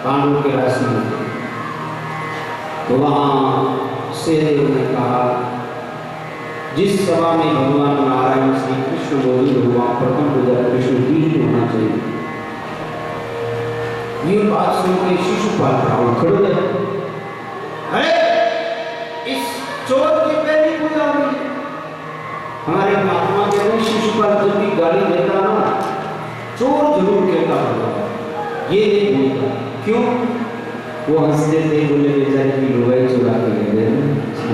पांडवों के राशि में। तो वहाँ सहदेव ने कहा, जिस सभा में भगवान नारायण श्री कृष्ण मौजूद हुआ, प्रथम पूजा कृष्ण की ही होना चाहिए। ये बात सुनकर शिशुपाल राव खड़े गए। अरे इस चोर की पहली पूजा हुई। हमारे महात्मा कहते हैं शिशुपाल जब भी गाली देता ना, चोर जरूर कहता होगा, ये नहीं बोलता। क्यों? वो हंसते थे, बोले बेचारे की लोहाई चुरा के ले गए,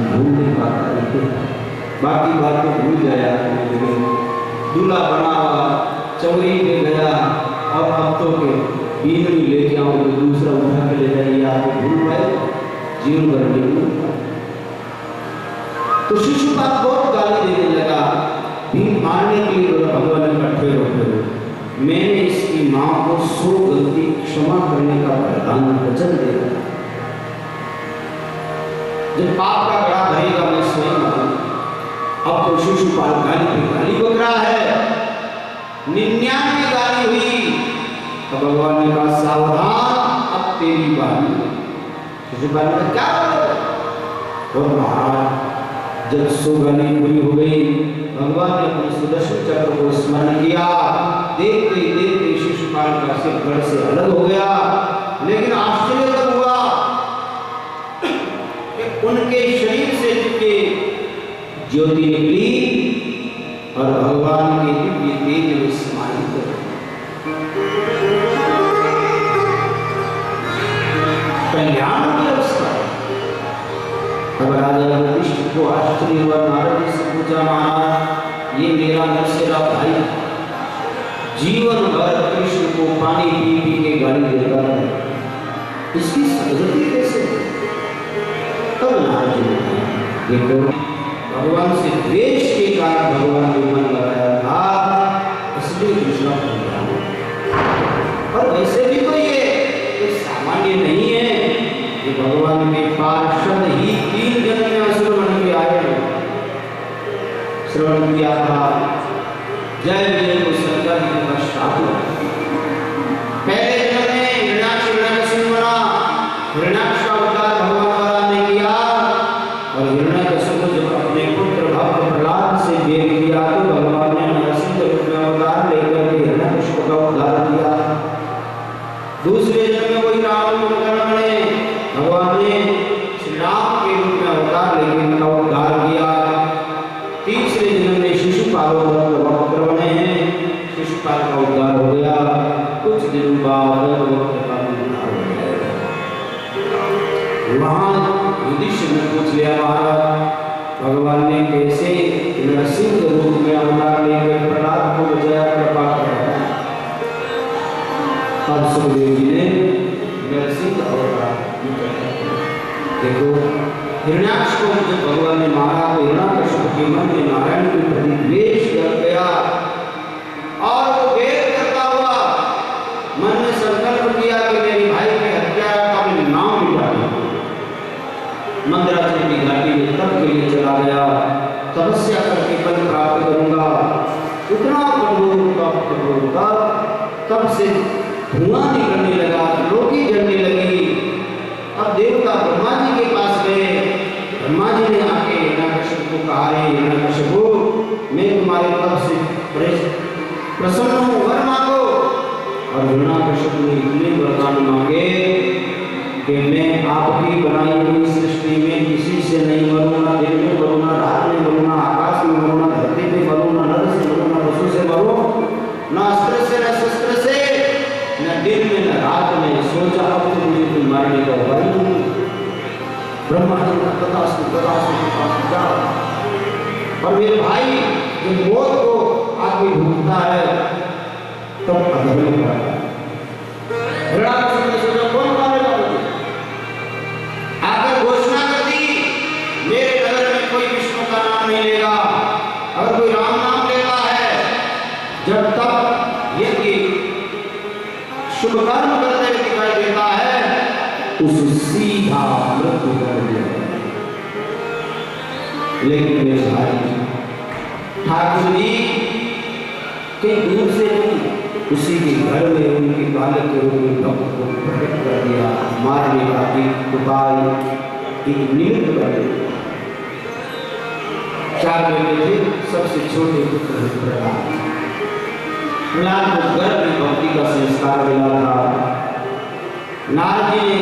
भूल नहीं पाता है, बाकी बात तो भूल जाया। दूल्हा बना हुआ चौरी में गया और अब तो के बीन भी लेके आओ तो दूसरा उठा के ले जाइए, आपको भूल पाए जीवन भर नहीं भूल पाए। तो शिशुपाल बहुत गाली देने लगा। भीम मारने के लिए भगवान ने इकट्ठे होते, मैंने इसकी माँ को 100 गलती क्षमा करने का वरदान वचन दिया। जब पाप का गड़ा भरेगा मैं स्वयं आऊंगा। अब तो शिशुपाल गाली पे गाली बक रहा है, 99 गाली हुई। तो भगवान ने कहा सावधान, अब तेरी बारी। शिशुपाल ने क्या बोला? और महाराज जब 100 गाली पूरी हो गई, भगवान ने अपने सुदर्शन चक्र को स्मरण किया। देखते ही देखते शिशुपाल का सिर धड़ से अलग हो गया। लेकिन आश्चर्य तब हुआ कि उनके शरीर से दिव्य ज्योति निकली और भगवान के दिव्य तेज में समाहित हो गई। कल्याण की अवस्था। अब राजा युधिष्ठिर को आश्चर्य हुआ। नारद जी से पूछा, महाराज ये मेरा नरसेरा भाई जीवन भर कृष्ण को पानी पी पी के गाली देता है, इसकी सदगति कैसे? तब नारद जी ने कहा, देखो भगवान से द्वेष के कारण भगवान ने मन लगाया था, इसलिए दूसरा और वैसे भी तो ये सामान्य नहीं है। ये भगवान के पार्षद ही 3 जन्म में असुर बन के आए, श्रवण किया था जय विजय को शंकर जी का श्राप हुआ। पहले जन्म में हिरण्याक्ष हिरण्यकशिपु बना, हिरण्याक्ष का अवतार भगवान वाला ने किया और हिरण्यकशिपु जब अपने पुत्र भक्त प्रहलाद से वेद किया तो भगवान ने नरसिंह रूप में अवतार लेकर के हिरण्यकशिपु का उद्धार किया। दूसरे जन्म में वही राम बने, भगवान ने श्री राम के रूप में अवतार लेकर इनका उद्धार किया। तीसरे जन्म में शिशुपाल वक्त बने हैं, शिशुपाल का उद्धार हो गया। कुछ दिन बाद वक्त का उद्धार हो जाएगा। वहां युधिष्ठिर ने पूछ लिया, महाराज भगवान ने कैसे नरसिंह रूप में अवतार लेकर प्रहलाद को बचाया, कृपा करा। अब सुखदेव जी ने नरसिंह अवतार देखो, हिरण्याक्ष को जब भगवान ने मारा तो हिरण्यकशिपु के मन में नारायण के प्रति द्वेष जग गया और वो वेद करता हुआ मन में संकल्प किया कि मेरे भाई की हत्या का मैं नाम मिटा दूं। मंदराचल की घाटी में तप के लिए चला गया, तपस्या करके फल प्राप्त करूंगा। इतना कठोर तब से धुआं निकलने लगा, लोकी जलने लगी। अब देवता ब्रह्मा जी के पास गए। ब्रह्मा जी ने आके हिरण्यकशिपु को कहा, हिरण्यकशिपु मैं तुम्हारे तप से प्रसन्न हूँ, वर मांगो। और हिरण्यकशिपु ने इतने वरदान मांगे कि मैं आपकी बनाई हुई सृष्टि में किसी से नहीं मरूंगा, दिन में मरूंगा, रात में मरूंगा, आकाश में मरूंगा, धरती में मरूंगा, नर से मरूंगा, पशु से मरूं, न अस्त्र से न शस्त्र से, न दिन में न रात में। सोचा अब तो मुझे कोई मारने का उपाय नहीं। ब्रह्मा जी का तथास्तु क्या। और मेरे भाई जब मौत को आगे ढूंढता है तब अधर्म करता है। हिरण्याकशिपु ने सोचा कौन मारेगा मुझे? आकर घोषणा कर दी, मेरे नगर में कोई विष्णु का नाम नहीं लेगा, अगर कोई राम नाम लेता है, जब तक यज्ञ शुभ कर्म करते हुए दिखाई देता है उसे सीधा मृत्यु कर दिया। लेकिन मेरे भाई ठाकुर जी कहीं दूर से नहीं, उसी के घर में उनके बालक के रूप में भक्त को प्रकट कर दिया, मारने का एक उपाय, एक निमित्त कर दिया। 4 बेटे थे, सबसे छोटे पुत्र प्रहलाद। प्रहलाद को गर्भ में भक्ति का संस्कार मिला था। नारद जी ने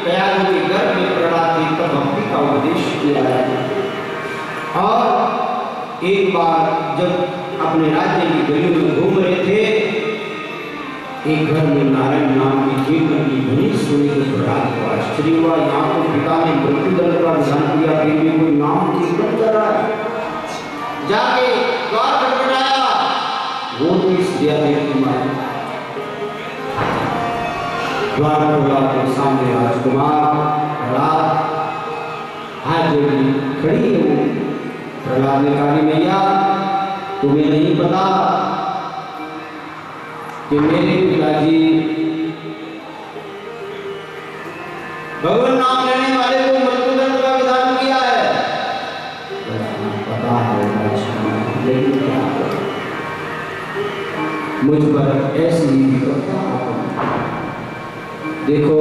कयाधु के गर्भ में प्रहलाद की तब भक्ति का उपदेश किया है। और एक बार जब अपने राज्य की गलियों में घूम रहे थे, एक घर में नारायण नाम की कीर्तन की ध्वनि सुनी तो प्रहलाद को आश्चर्य हुआ। यहाँ तो पिता ने मृत्युदंड का विधान किया, फिर भी कोई नाम कीर्तन कर रहा है। जाके द्वार खटखटाया, वो तो इस कुमार। द्वार खोला तो सामने राजकुमार प्रहलाद हाथ जोड़ी खड़ी है। वो प्रहलाद ने कहा, मैया तुम्हें नहीं पता कि मेरे पिताजी भगवान नाम लेने वाले को मृत्युदंड का विधान किया है? पता है, लेकिन क्या मुझ पर ऐसी विपत्ता। देखो,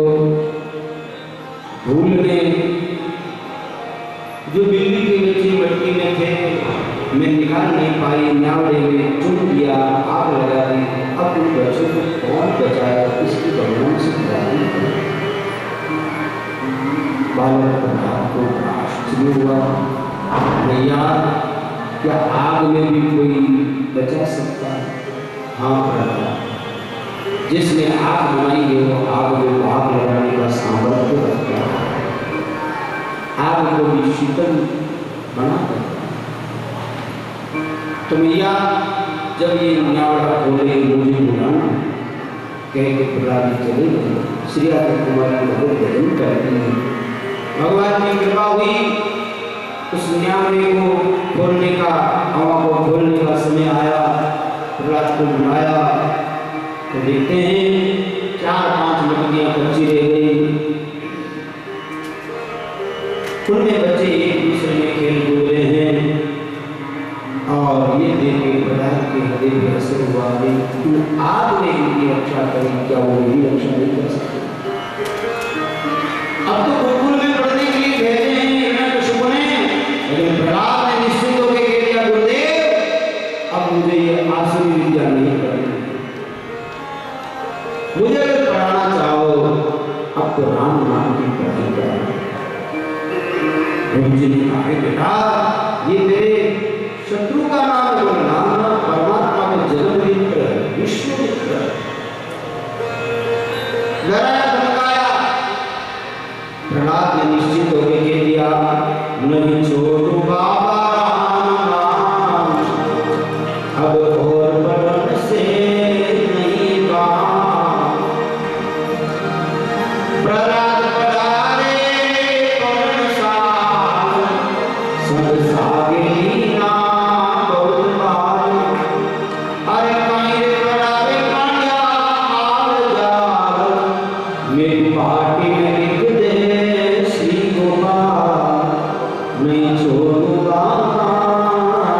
भूल में जो बिल्ली के बच्चे मट्टी में थे, मैं निकाल नहीं पाई, न्यावड़े में चुन दिया, आग लगा दी। अब उन बच्चों को कौन बचाएगा? इसकी भगवान से प्रार्थना करें। बालक प्रहलाद को आश्चर्य हुआ, भैया क्या आग में भी कोई बचा सकता है? हाँ प्रहलाद, जिसने आग बनाई है वो आग में आग लगाने का सामर्थ्य रखता है, आग को भी शीतल बना देता। तो भैया जब ये न्यावड़ा खोले मुझे बुलाना कह के प्रहलाद चले गए। श्री कुमार की बहुत भजन करती है। भगवान की कृपा हुई, उस न्यावड़े को खोलने का, हवा को खोलने का समय आया। प्रहलाद को बुलाया तो देखते हैं 4-5 लड़कियां बच्ची रह गई। उनमें बच्चे एक दूसरे में खेल कूद रहे हैं और ये देख के प्रहलाद के हृदय में असर हुआ। आग ने इनकी रक्षा करी, क्या वो मेरी रक्षा नहीं कर सकते? अब तो गुरुकुल में पढ़ने के लिए भेजे हैं हिरण्यकशिपु ने, लेकिन प्रहलाद ने निश्चित होकर कह दिया, गुरुदेव अब मुझे ये आसुरी विद्या नहीं करनी। मुझे अगर पढ़ाना चाहो अब तो राम नाम की पढ़ाई करो। गुरुजी ने कहा, बेटा ये मेरे शत्रु का नाम है, नाम परमात्मा का जन्म मित्र है, विश्व मित्र है। डराया धमकाया, प्रहलाद ने निश्चित होकर कह दिया, नहीं छोड़ू बाबा राम, अब और पढ़ने से नहीं काम। प्रहलाद पढ़ारे पढ़न साल, सब सागे नाम बहुत बाल। अरे कहीं पढ़ावे कांडिया आल जाल, मेरी पार्टी में लिख दे श्री गोपाल, नहीं छोड़ूंगा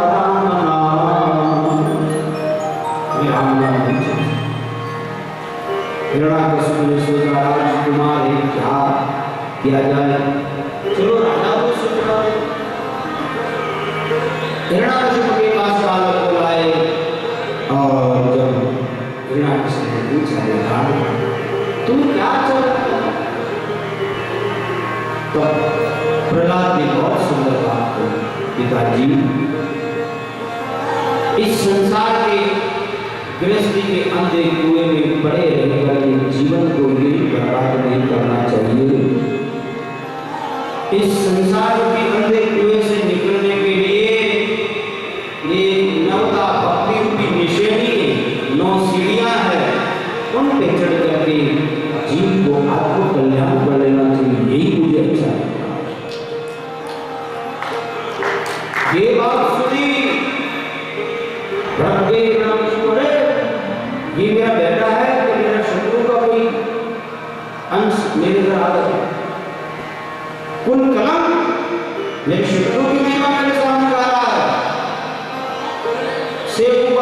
राम नाम। राम नाम हिरण्यकशिपु ने सोचा, राजकुमार है, क्या किया जाए? चलो राजा को सोचा। हिरण्यकशिपु के पास बालक को लाए और जब हिरण्यकशिपु ने पूछा, तुम क्या चाहते हो? तो प्रहलाद ने बहुत सुंदर बात कही, पिताजी इस संसार के गृहस्थी के अंधे कुएं में पड़े रहकर जीवन को भी बर्बाद नहीं करना चाहिए। इस संसार के अंधे कुएं से निकलने के लिए ये नवता भक्ति रूपी निशानी 9 सीढ़ियां हैं, उन पे चढ़ करके जीव को आत्म कल्याण कर लेना चाहिए। यही मुझे अच्छा लगता है। ये बात सुनी, ये मेरा बेटा है कि मेरा शत्रु का कोई अंश मेरे घर आ गया? कुल कलम मेरे शत्रु की महिमा मेरे सामने आ रहा है। सेव को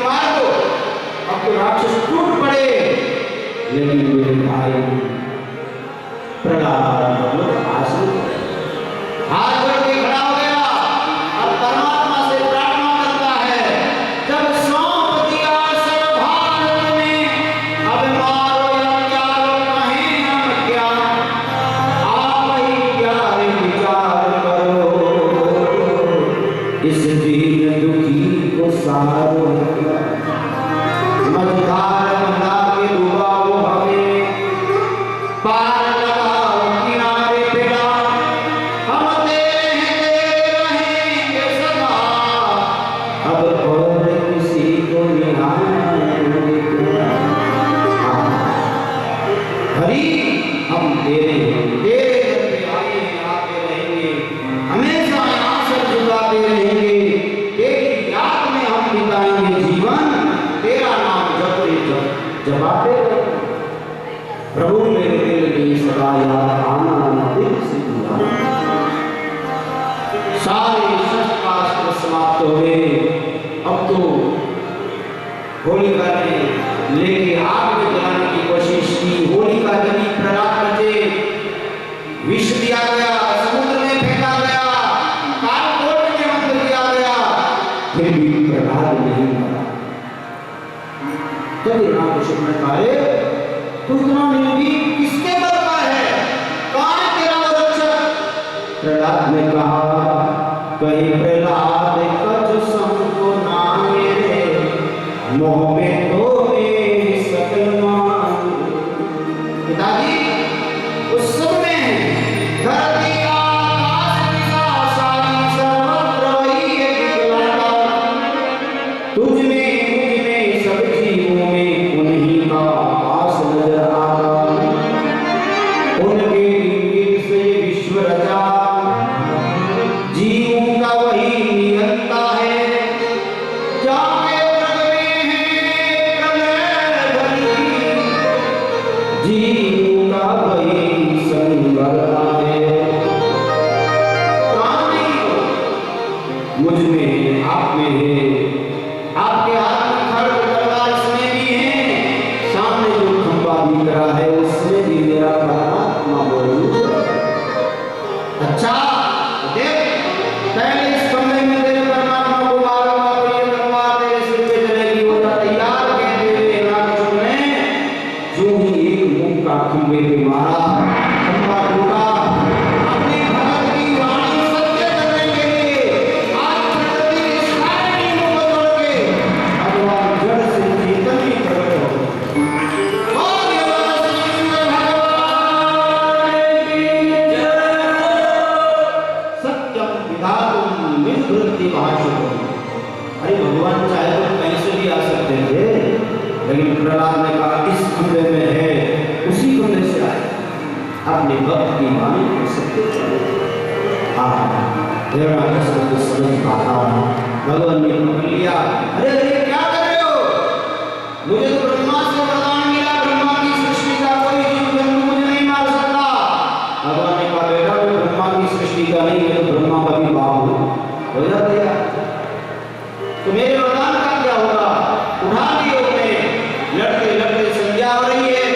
मार दो और तो राक्षस टूट पड़े, लेकिन मेरे भाई प्रहलाद हाथ जोड़ के खड़ा हो गया और परमात्मा से प्रार्थना करता है, जब सौंप दिया सब भारत में, अब मारो या क्या लो कहें हम क्या, आप ही क्या विचार करो, इस दीन दुखी को सहारो मझधार बंधा के डूबा वो हमें पार लगाओ किनारे पे डाल, हम तेरे रहेंगे सदा, अब और किसी को निहारेंगे क्या। हरि हम तेरे तेरे दर पे आए आते रहेंगे, हमेशा यहाँ से जुड़ाते रहेंगे, तेरी याद में हम बिताएंगे जीवन, तेरा नाम जपते जपाते रहेंगे। प्रभु मेरे दिल की सदा याद आना दिल से जुड़ा। सारे शस्त्र समाप्त हो गए, अब तो होलिका ने लेके आग में जलाने की कोशिश की, होलिका जली, प्रहलाद बचे, विष दिया गया, समुद्र में फेंका गया, कालकोट में बंद किया गया, फिर भी प्रहलाद नहीं मरा। तब हिरण्यकश्यप ने कहा, तू इतना निर्भीक किसके बल का है, कौन है तेरा वो रक्षक? प्रहलाद ने कहा, कहीं प्रहलाद कछ संको ना मेरे, मोह में तो मेरी सकल मान। पिताजी उस समय धरती आकाश दिशा सारी सर्वत्र वही है दिखलाता, तुझ में मुझ में सब जीवों में उन्हीं का वास नजर आता, उनके इंगित से विश्व रचा, जीवों का वही नियंता है, जाके प्रगटे हैं प्रलय भरी, जीवों का वही संभरता है। मुझ में आप में है, आपके हाथ में खड्ग तलवार इसमें भी है, सामने जो खंभा दिख रहा है उसमें भी मेरा परमात्मा मौजूद है। अच्छा देख, पहले इस खंभे में तेरे परमात्मा को मारूंगा तो ये तलवार तेरे सिर पे चलेगी, हो जा तैयार, कहते हुए हिरण्यकश्यप ने जो ही एक मुंह का खंभे पे मारा, खंभा टूटा। अपनी भगत की वाणी सत्य करने के लिए आज प्रकृति के सारे नियमों को तोड़ के भगवान जड़ से चेतन ही प्रकट हो गए। और ये बात सुनकर भगवान की जय। सत्यम विधातुम निवृत्ति भाषितुम। अरे भगवान चाहे तो कहीं से भी आ सकते थे, लेकिन प्रहलाद ने कहा इस खंभे में है, उसी खंभे से आए, अपने भक्त की वाणी को सत्य करे। हिरण्यकश्यप को समझ पाता, भगवान ने पकड़ लिया, अरे अरे क्या कर रहे हो, मुझे तो ब्रह्मा से वरदान मिला, ब्रह्मा की सृष्टि का कोई जीव जंतु मुझे नहीं मार सकता। भगवान ने कहा, बेटा मैं ब्रह्मा की सृष्टि का नहीं, मैं तो ब्रह्मा का भी बाप हूँ, हो जाता है, तो मेरे वरदान का क्या होगा? उठा लियो में लड़ते लड़ते संध्या हो रही है,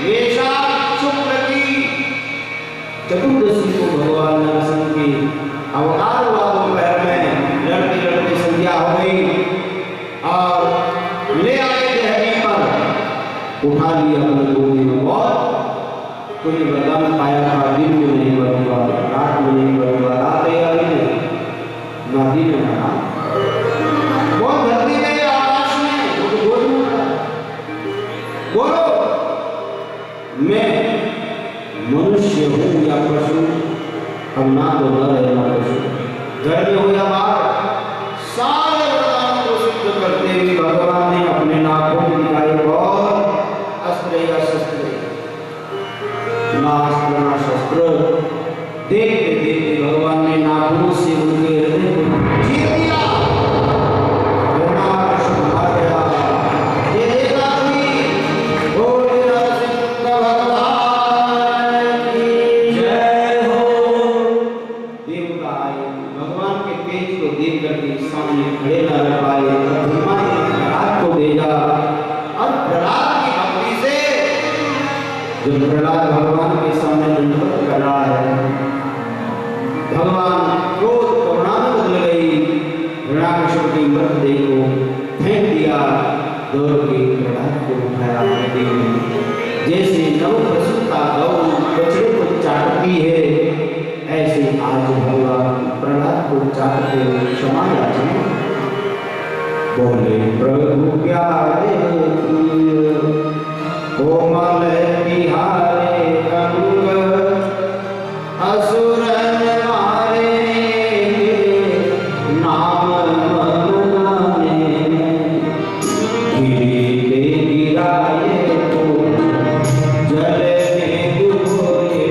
वैशाख शुक्ल की चतुर्दशी को भगवान नरसिंह की अवतार हुआ, दोपहर में लड़ते लड़ते संध्या हो गई और ले आए देहरी पर, उठा लिया अपने गोदी में, और कोई वरदान पाया था, दिन में नहीं करूंगा, रात में नहीं करूंगा, रात या दिन ना दिन ना रात, वो धरती में आकाश में वो तो गोद में उठा। बोलो मैं मनुष्य हूँ या पशु, अब ना तो नर है ना पशु, घर में हो या बाहर, सारे वरदानों को सिद्ध करते हुए भगवान ने अपने नाखून दिखाए, और अस्त्र या शस्त्र, ना अस्त्र ना शस्त्र, देखते देखते भगवान ने नाखून से उनके हृदय को चीर दिया। हिरण्यकश्यप मर गया। ये देखा भी, बोले नरसिंह भगवान की जय हो। देवता आए, भगवान के तेज को देख करके सामने खड़े न रह पाए, ब्रह्मा ने हाथ को भेजा, जो प्रहलाद भगवान के सामने दंडवत कर रहा है, भगवान क्रोध करुणा में बदल गई, हिरण्याकश्यप की मृतदेह को फेंक दिया, दौड़ के प्रहलाद को उठाया नदी में। जैसे नव प्रसूता गौ बछड़े को चाटती है, ऐसे आज भगवान प्रहलाद को चाटते हुए क्षमा याचना बोले, प्रभु प्यारे कोमल बिहारे अंग असुर मारे नाम मन गाने गिरे गिराए तो जल में डूबोए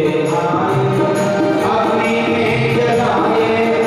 आए अग्नि में जलाए नहीं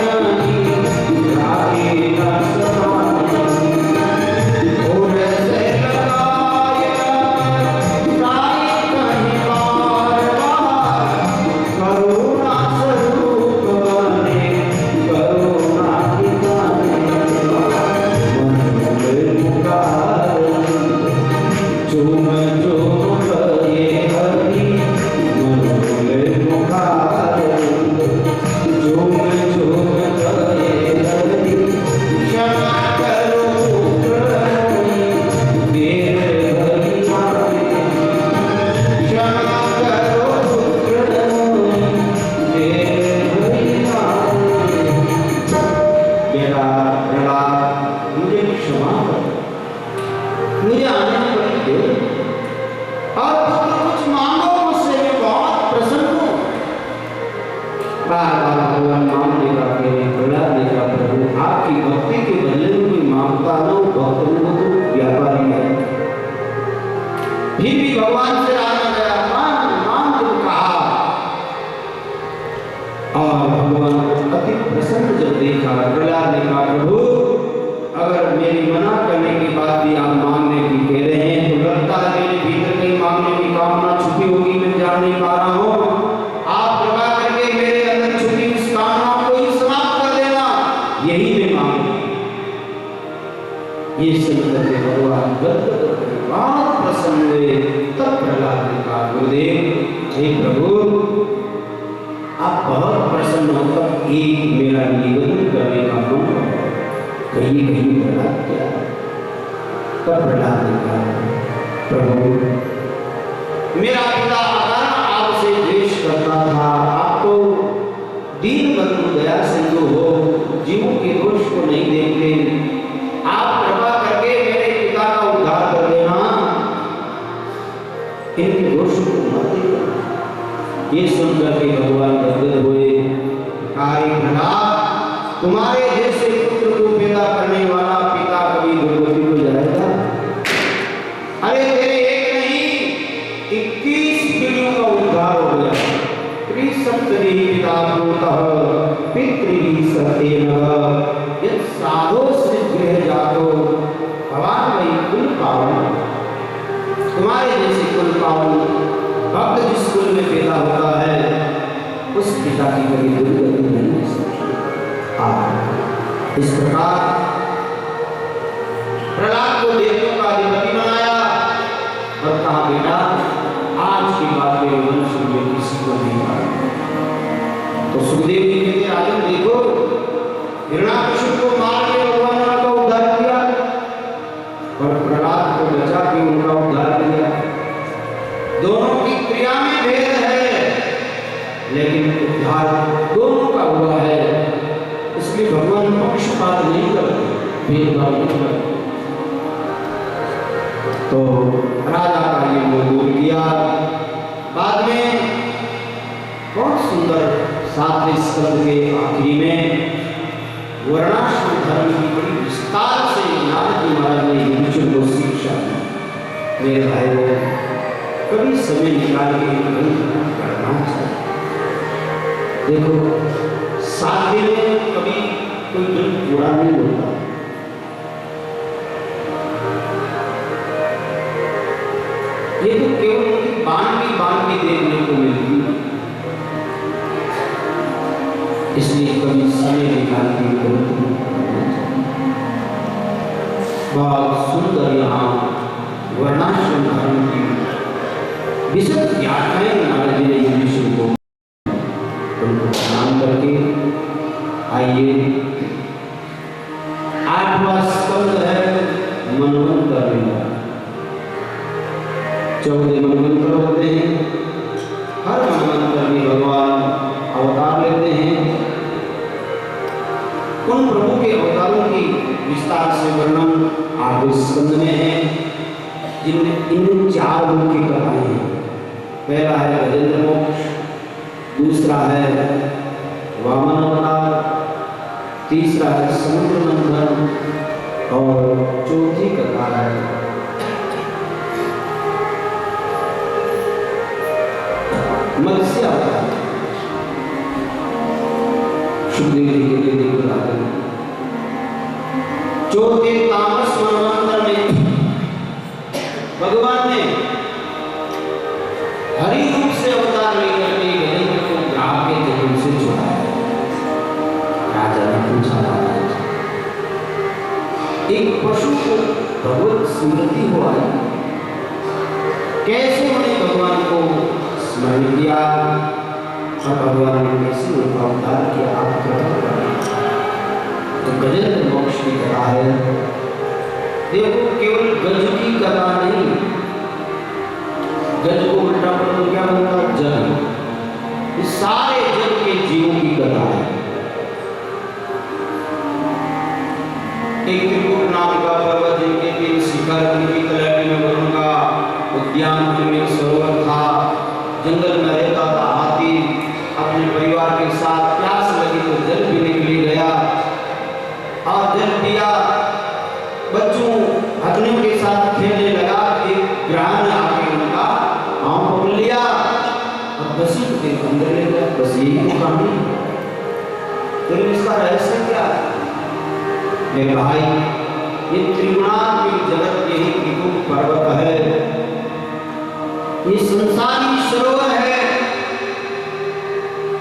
रागे रस विशद व्याख्याएं नारद जी ने युधिष्ठिर को उनको प्रणाम करके आइए 8वां स्कंद है मनवंतर लीला। 14 मनवंतर होते हैं, हर मनवंतर में भगवान अवतार लेते हैं। उन प्रभु के अवतारों की विस्तार से वर्णन 8वें स्कंद में है, जिनमें इन 4 मुख्य कथाएं हैं। पहला है गजेंद्र मोक्ष, दूसरा है वामन अवतार, तीसरा है समुद्र मंथन और चौथी कथा है मत्स्य अवतार। सुखदेव जी के लिए बताते हैं चौथे तामस मनवंतर में भगवान ने हरि रूप से अवतार लेकर के गजेंद्र को ग्राह के जन्म से छुड़ाया। राजा ने पूछा, एक पशु को भगवत स्मृति हो आई, कैसे उन्हें भगवान को स्मरण किया और भगवान ने कैसे उनका अवतार किया, आप क्या तो गजेंद्र मोक्ष की कथा है। देखो केवल गज की कथा नहीं, गज को उल्टा कर तो क्या बनता है, जग। इस सारे जग के जीवों की कथा है। एक त्रिकुट नाम का पर्वत, जिनके 3 शिखर, उनकी तलहटी में वरुण का उद्यान में सरोवर था, जंगल में रहता था हाथी, अपने परिवार के साथ प्यास लगी तो जल पीने के लिए गया और जल पिया। बच्चों हथनियों के साथ खेलने लगा, एक ग्राह ने आके उनका पांव पकड़ लिया और बसी के अंदर ले गया। बस यही तो कहानी, तो इसका रहस्य क्या है मेरे भाई? ये त्रिगुणात्मक जगत यही त्रिकुट पर्वत है, ये संसारी सरोवर है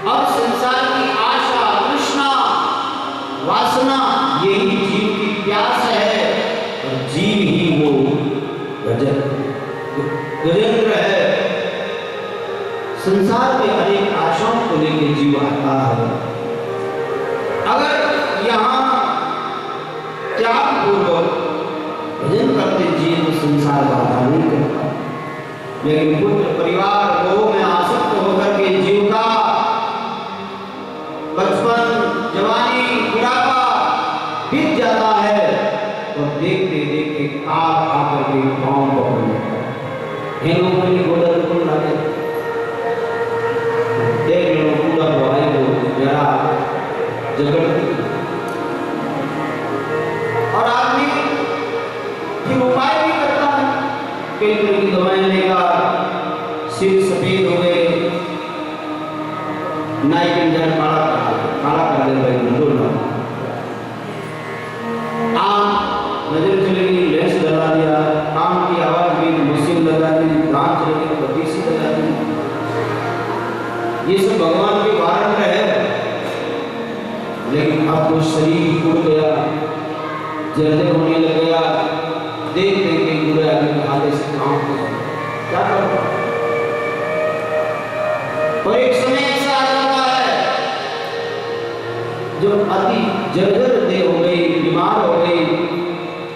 और संसार की आशा, तृष्णा, वासना यही जीव की प्यास है और जीव ही वो गजेंद्र है। संसार में अनेक आशाओं को लेकर जीव आता है। अगर यहाँ त्याग पूर्वक भजन करते जीव तो संसार बाधा नहीं करता, लेकिन पुत्र परिवार लोगों में आसक्त होकर के जीव का बचपन, जवानी, बुढ़ापा बीत जाता है और देखते देखते काल आकर के पांव पकड़ लेता है। इन लोगों ने गोदा को लागे देख लो पूरा भाई को जरा जगड़ और आदमी फिर उपाय भी करता है, कई तरह की दवाएं लेगा, सिर सफेद हो गए, नाई के अंदर काला कर दे भाई बोलना, आँख नजर चली गई, लेंस लगा दिया, कान की आवाज भी मशीन लगा दी, दांत चले गए, पतीसी लगा दी। ये सब भगवान के वारंट है, लेकिन अब तो शरीर टूट गया, जर्जर होने लग गया, देख देख के बुरे आदमी के हाथ से काम क्या करो। और एक समय ऐसा आ जाता है जो अति जर्जर देह हो गई, बीमार हो गई,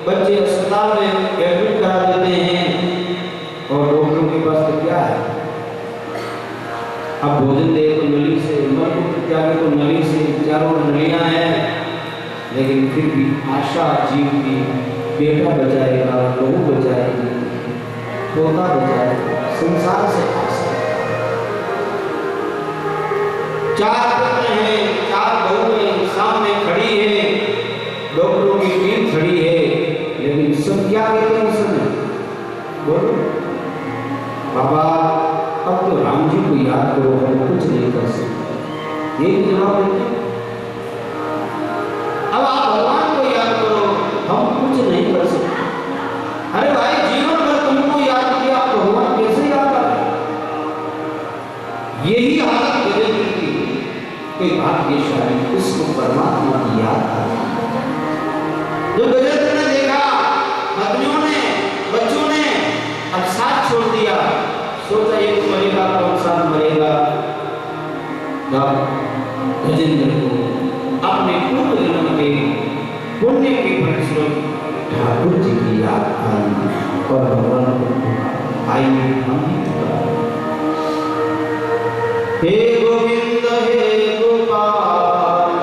बच्चे अस्पताल में एडमिट करा देते हैं और डॉक्टरों के पास तो क्या है, अब भोजन दे तो नली से, मलमूत्र त्यागे तो नली से, चारों नलियां हैं, लेकिन फिर भी आशा जीव की, बेटा बचाएगा, बहू बचाएगी, पोता बचाएगा, संसार से आशा। 4 पुत्र हैं, 4 बहू हैं, सामने खड़ी है, डॉक्टरों की टीम खड़ी है, लेकिन सब क्या कहते हैं उस समय? बोलो बाबा अब तो राम जी को याद करो, हम कुछ नहीं कर सकते। ये जवाब देते, अब आप भगवान को याद करो, हम कुछ नहीं कर सकते। अरे भाई जीवन भर तुमको याद किया, आप भगवान कैसे याद आते? यही हालत गजेंद्र की, कोई भाग्यशाली उसको परमात्मा की याद आई। जो गजेंद्र ने देखा, पत्नियों ने, बच्चों ने अब साथ छोड़ दिया, सोचा ये गजेंद्र को अपने पूर्व जन्म के पुण्य के परिश्रम ठाकुर जी की याद आई और भगवान को आइए हम हे गोविंद हे गोपाल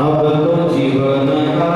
अब तो जीवन का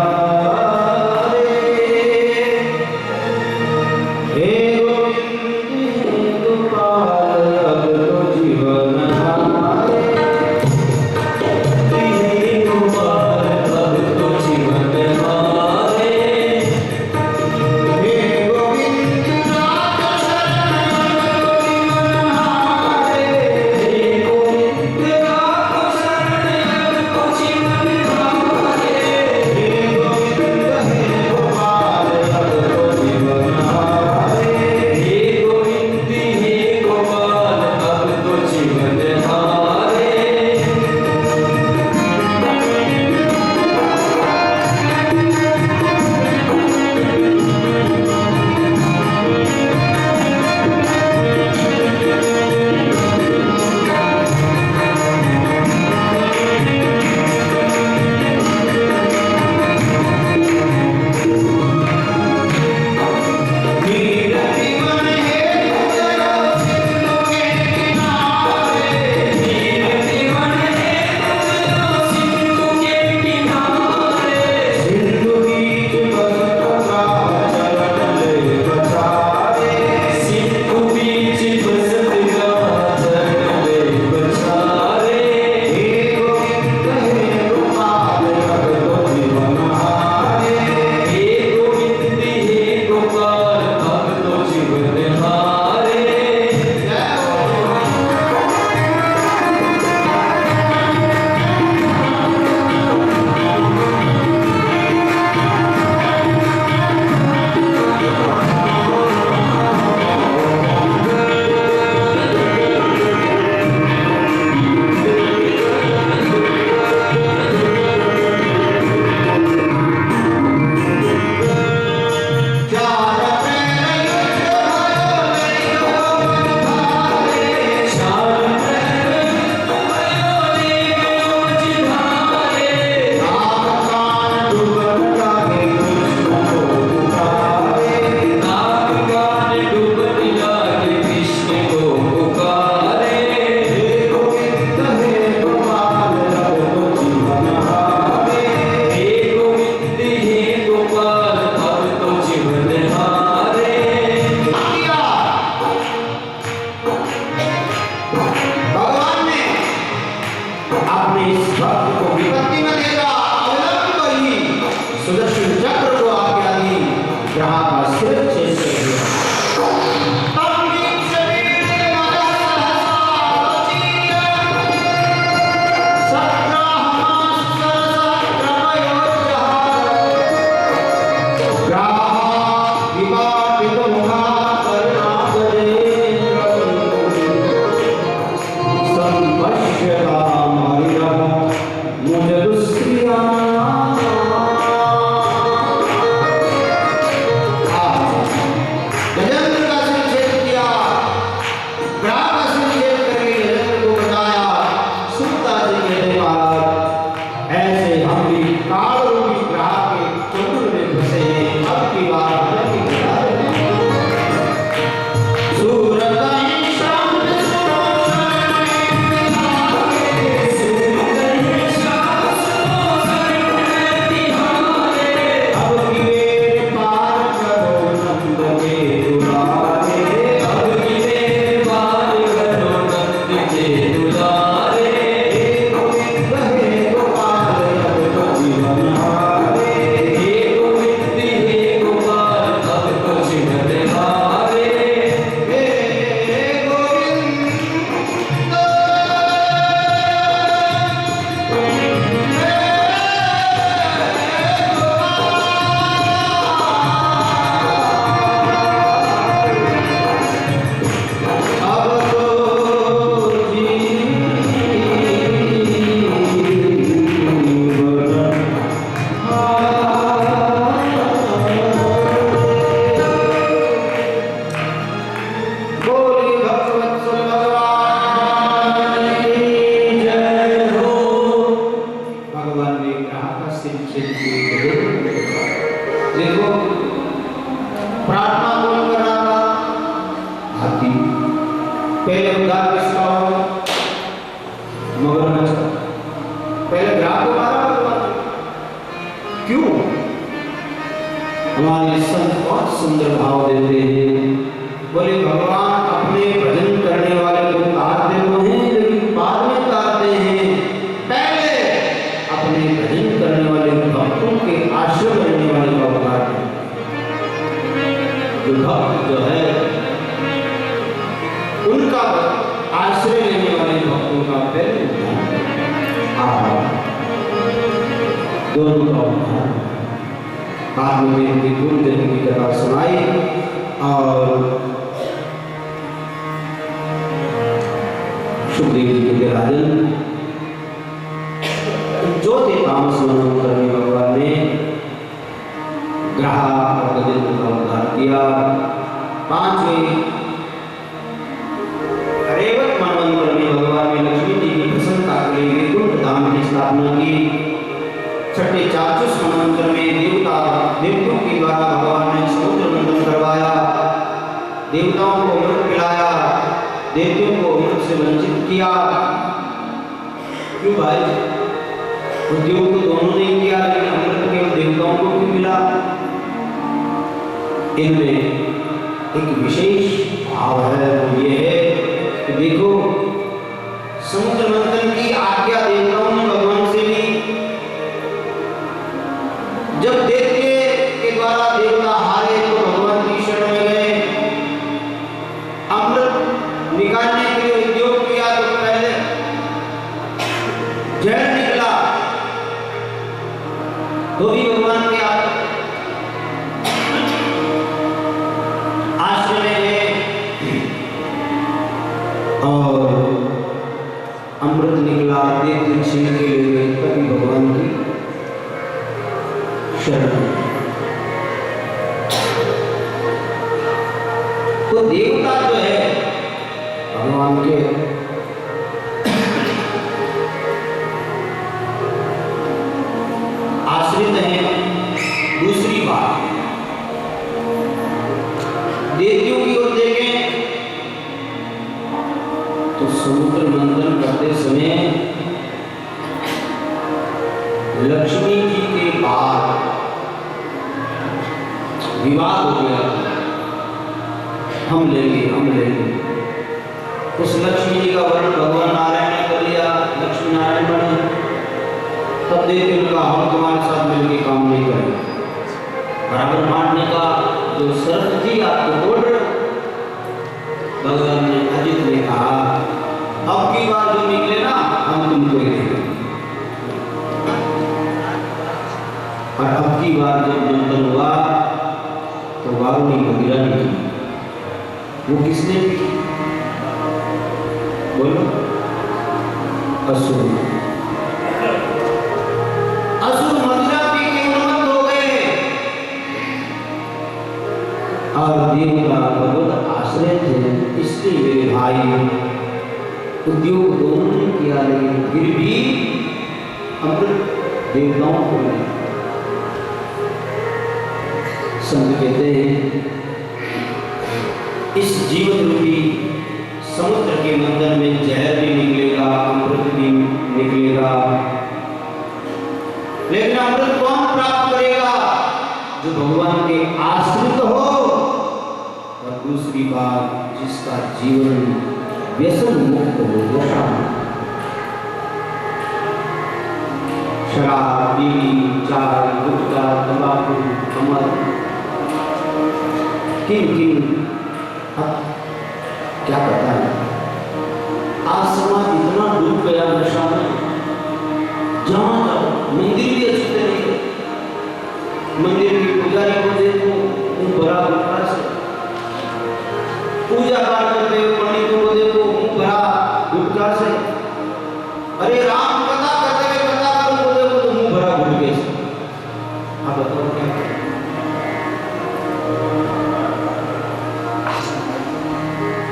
मुझे इसका होगा? मगरमच्छ। पहले ग्राह को मारा भगवान। क्यों? हमारे संत बहुत सुंदर भाव देते हैं। बोले भगवान अपने भजन करने वाले को काटते तो हैं, लेकिन बाद में काटते हैं। पहले अपने भजन करने वाले भक्तों के आश्रय रहने वाले का उपकार करते। जो भक्त जो है उनका आश्रय लेने वाले भक्तों का पहले दोनों का उद्धार। बाद में उनकी गुरु देव की कथा सुनाई और सुखदेव जी के राजन जो थे तामस मनन करने भगवान ने ग्रह और गजेंद्र का उद्धार किया। पांचवें रेवत मनन करने भगवान ने लक्ष्मी जी की प्रसन्नता के लिए वैकुंठ धाम की स्थापना की। छठे चाचुष मनवंतर में देवताओं के द्वारा भगवान ने समुद्र मंथन करवाया, देवताओं को अमृत पिलाया, देवताओं को अमृत से वंचित किया। क्यों भाई? उद्योग तो दोनों ने किया, लेकिन अमृत केवल देवताओं को क्यों मिला? इनमें एक विशेष भाव है, वो ये है कि देखो समुद्र मंथन की आज्ञा देवताओं ने भगवान से ली। जब दैत्य के द्वारा देवता हारे तो भगवान की शरण में गए। अमृत निकालने के लिए उद्योग किया तो पहले जहर निकला, तो भी भगवान के आश्रय में गए और अमृत निकला, दैत्य छीन के लिए गए, तभी भगवान की तो देवता जो है भगवान के आश्रित हैं। दूसरी बात, देवताओं की ओर देखें तो समुद्र मंथन करते समय लक्ष्मी जी के बाद विवाद हो गया, हम लेंगे। उस लक्ष्मी जी का वर्ण भगवान नारायण ने कर लिया, लक्ष्मी नारायण बने। तब देते उनका हम तुम्हारे साथ मिलकर काम नहीं करेंगे। बराबर मारने का जो शर्त थी आपको बोल रहे, भगवान ने अजित ने कहा अब की बार जो निकले ना हम तुमको ही देंगे। और अब की बार जब मंथन हुआ तो वारुणी मदिरा ने की। वो किसने की? बोलो। असुर मदिरा पी के उन्मत्त हो गए और देवता भगवत आश्रय थे, इसलिए मेरे भाई उद्योग दोनों ने किया, लेकिन फिर भी अमृत देवताओं को मिला। संत कहते हैं इस जीवन रूपी समुद्र के मंथन में जहर भी निकलेगा, अमृत भी निकलेगा, लेकिन अमृत कौन प्राप्त करेगा? जो भगवान के आश्रित हो। और दूसरी बात, जिसका जीवन व्यसन मुक्त हो, शराब, बीड़ी, चाय, गुटखा, तंबाकू, कमर, किन क्या पता है। आज समाज इतना डूब गया नशा में, जहां मंदिर भी अच्छे नहीं, मंदिर की पुजारी को देखो मुंह भरा गुटखा से, पूजा पाठ करते हुए पंडितों को देखो मुंह भरा गुटखा से। अरे राम कथा करते हुए कथा करो तो देखो तो मुंह भरा गुटखे से। आप बताओ क्या?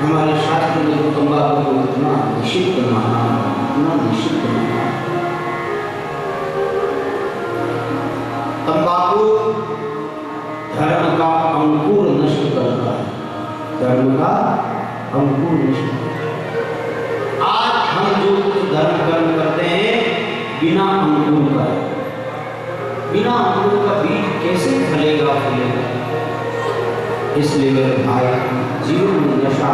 हमारे शास्त्र में जो तंबाकू को इतना निषिद्ध माना, तंबाकू धर्म का अंकुर नष्ट करता है, धर्म का अंकुर नष्ट। बिना अंकुर का, बिना अंकुर का बीज कैसे फलेगा फूलेगा। इसलिए मेरे भाई, जीवन में नशा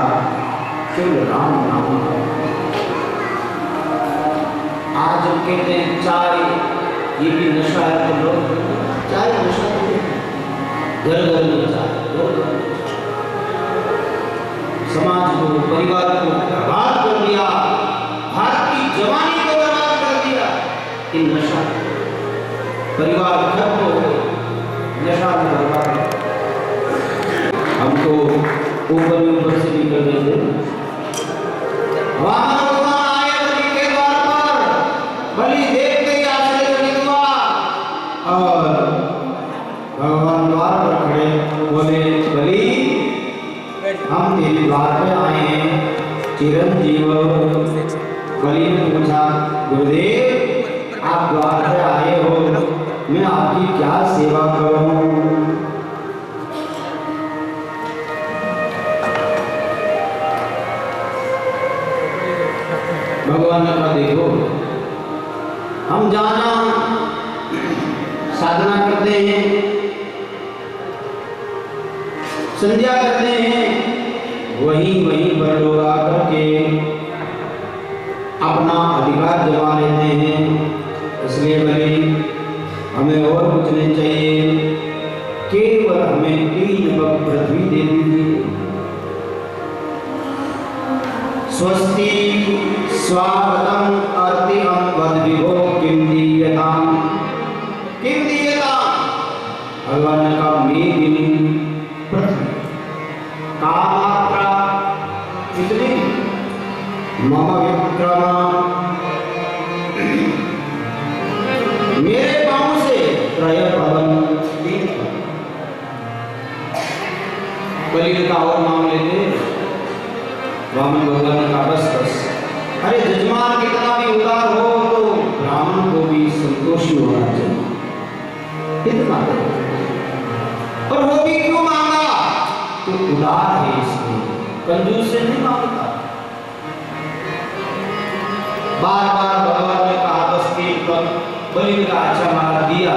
केवल राम नाम का। आज हम कहते हैं चाय ये भी नशा है, तो लोग चाय नशा नहीं, घर घर में चाय, घर घर में। समाज को, परिवार को बर्बाद कर दिया, भारत की जवानी को बर्बाद कर दिया कि नशा। परिवार खत्म हो गए, नशा में बर्बाद। हमको ऊपर से निकल गए थे। भगवान आए बलि के द्वार पर, बलि देखते ही आश्चर्यचकित हुआ और भगवान द्वार पर खड़े बोले, बलि हम तेरे द्वार पे आए हैं चिरंजीव। बलि ने पूछा, गुरुदेव आप द्वार पे आए हो, मैं आपकी क्या सेवा करूं? भगवान ने कहा, देखो हम जाना साधना करते हैं, संध्या करते हैं, वहीं पर लोग आकर के अपना अधिकार जमा लेते हैं। इसलिए बलि हमें और कुछ नहीं चाहिए, केवल हमें 3 पग पृथ्वी दे दीजिए। स्वस्ति स्वागतम अर्तिकम वद विभो किम दीयताम, किम दीयताम। भगवान ने कहा, मेदिनी पृथ्वी कामात्रा कितनी, मम विक्रमा, मेरे पांव से त्रय पवन, 3 पवन। बलि ने कहा और मांग लेते। वामन भगवान ने कहा, बस अरे जजमान कितना भी उदार हो तो ब्राह्मण को भी संतोषी होना चाहिए, कितना और वो भी क्यों मांगा? तो उदार है, इसलिए कंजूस से नहीं मांगता। बार बार भगवान ने कहा, बस 3 पग। बलि ने कहा, अच्छा मारा दिया।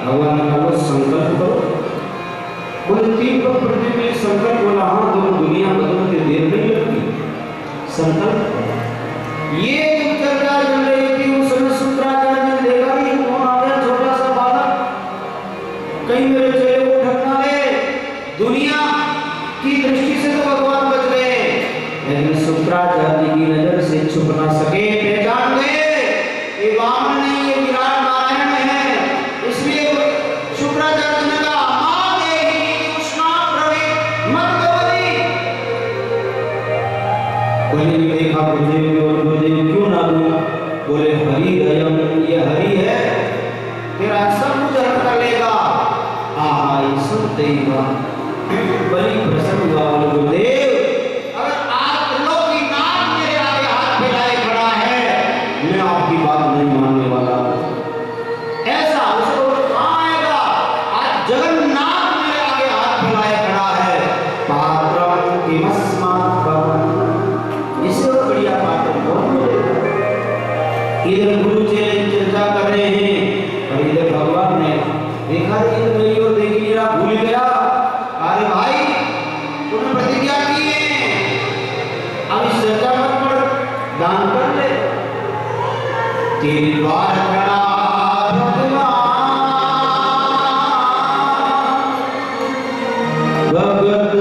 भगवान ने कहा, संकल्प करो। बोले 3 पग पृथ्वी में संकल्प बोला, हाँ तो दुनिया बदलते देर नहीं लगती, संकल्प। ये जो चर्चा चल रही थी उस समय शुक्राचार्य ने देखा कि कौन आ गया, छोटा सा बालक, कहीं मेरे चेले को ठगना ले। दुनिया की दृष्टि से तो भगवान बच गए, लेकिन शुक्राचार्य की नजर से छुप ना सके, पहचान गए ये वामन नहीं, ये विराट नारायण है। इसलिए शुक्राचार्य ने कहा, मां देहि कृष्णा प्रवे मत गवरी। बलि ने देखा, गुरुदेव क्यों ना दूं? बोले, हरि दयम, ये हरि है, तेरा सब कुछ हर कर लेगा। आई सुनतेगा बलि प्रसन्न हुआ, बोले, गुरुदेव अगर आप त्रिलोकीनाथ मेरे आगे हाथ फैलाए खड़ा है, मैं आपकी बात नहीं मानने वाला। ऐसा उसको कहाँ आएगा? आज जगन्नाथ मेरे आगे हाथ फैलाए खड़ा है, पात्रम किमस्मात् भवन्, इससे बढ़िया पात्र कौन मिलेगा? इधर गुरु चेले चर्चा कर रहे हैं और इधर भगवान ने देखा कि मेरी ओर देख लिया, भूल गया। अरे भाई, तुमने प्रतिज्ञा की है, अब इस चर्चा मत कर, दान कर ले। तेरे द्वार खड़ा भगत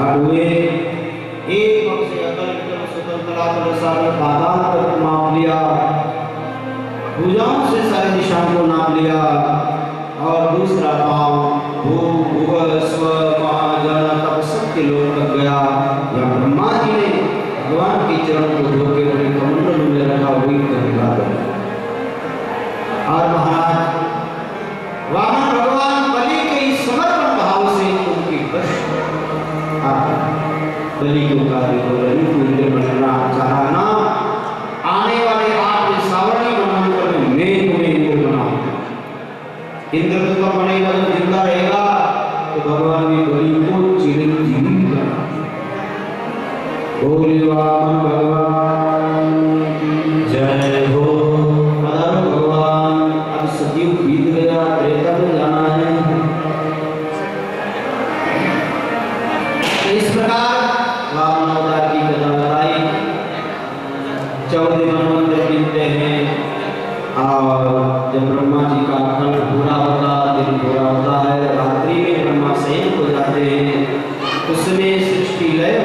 विराट हुए। एक पग से अकल विकल सुतल तलातल सागर पाताल तक माप लिया, भुजाओं से सारी दिशाओं को नाप लिया, और दूसरा पांव भू भुव स्व महा जन तप सबके लोक तक गया। या ब्रह्मा जी ने भगवान के चरण को धोके अपने कमंडल में रखा, वही गंगा गया। और महाराज वामन भगवान बलि के इस समर्पण भाव से उनकी बलि को कार्य को बलि को इंद्र बनना चाहा ना, आने वाले आपके सावरणी ब्रह्मांड में मैं तुम्हें इंद्र बनाऊंगा। इंद्र तो बनेगा तो जिंदा रहेगा, तो भगवान ने बलि को चिरंजीवी बना। बोले वामन भगवान जय हो। भगवान अब सतयुग बीत गया, त्रेता में जाना है। तो इस प्रकार वामन अवतार की कथा बताई। 14 मनवंतर बीतते हैं, और जब ब्रह्मा जी का खंड पूरा होता, दिन पूरा होता है, रात्रि में ब्रह्मा शयन हो जाते हैं, उसमें सृष्टि लय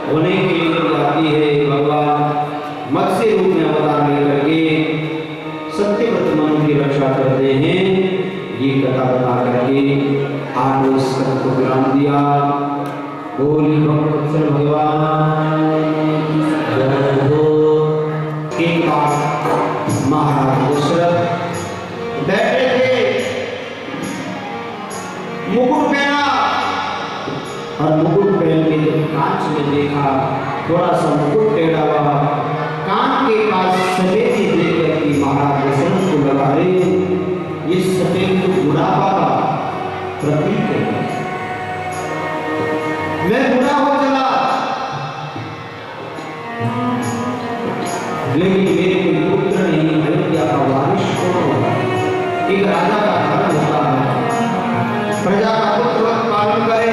होने के लिए आती है। भगवान मत्स्य रूप में अवतार लेकर के सत्यव्रत मनु की रक्षा करते हैं। ये कथा बता करके आठवें स्कंद को विराम दिया। बोली भगवत्सल भगवान जय हो। एक बार महाराज दशरथ बैठे थे, मुकुट पहना, और मुकुट पहन के जब कांच में देखा, थोड़ा सा मुकुट टेढ़ा हुआ, कान के पास सफेदी देखकर कि महाराज दशरथ को लगा, अरे ये सफेद तो बुढ़ापा का प्रतीक है, मैं बुढ़ा हो चला, लेकिन मेरे कोई पुत्र नहीं, अयोध्या का वारिस कौन होगा? एक राजा का धर्म होता है, प्रजा का पुत्र पालन करे,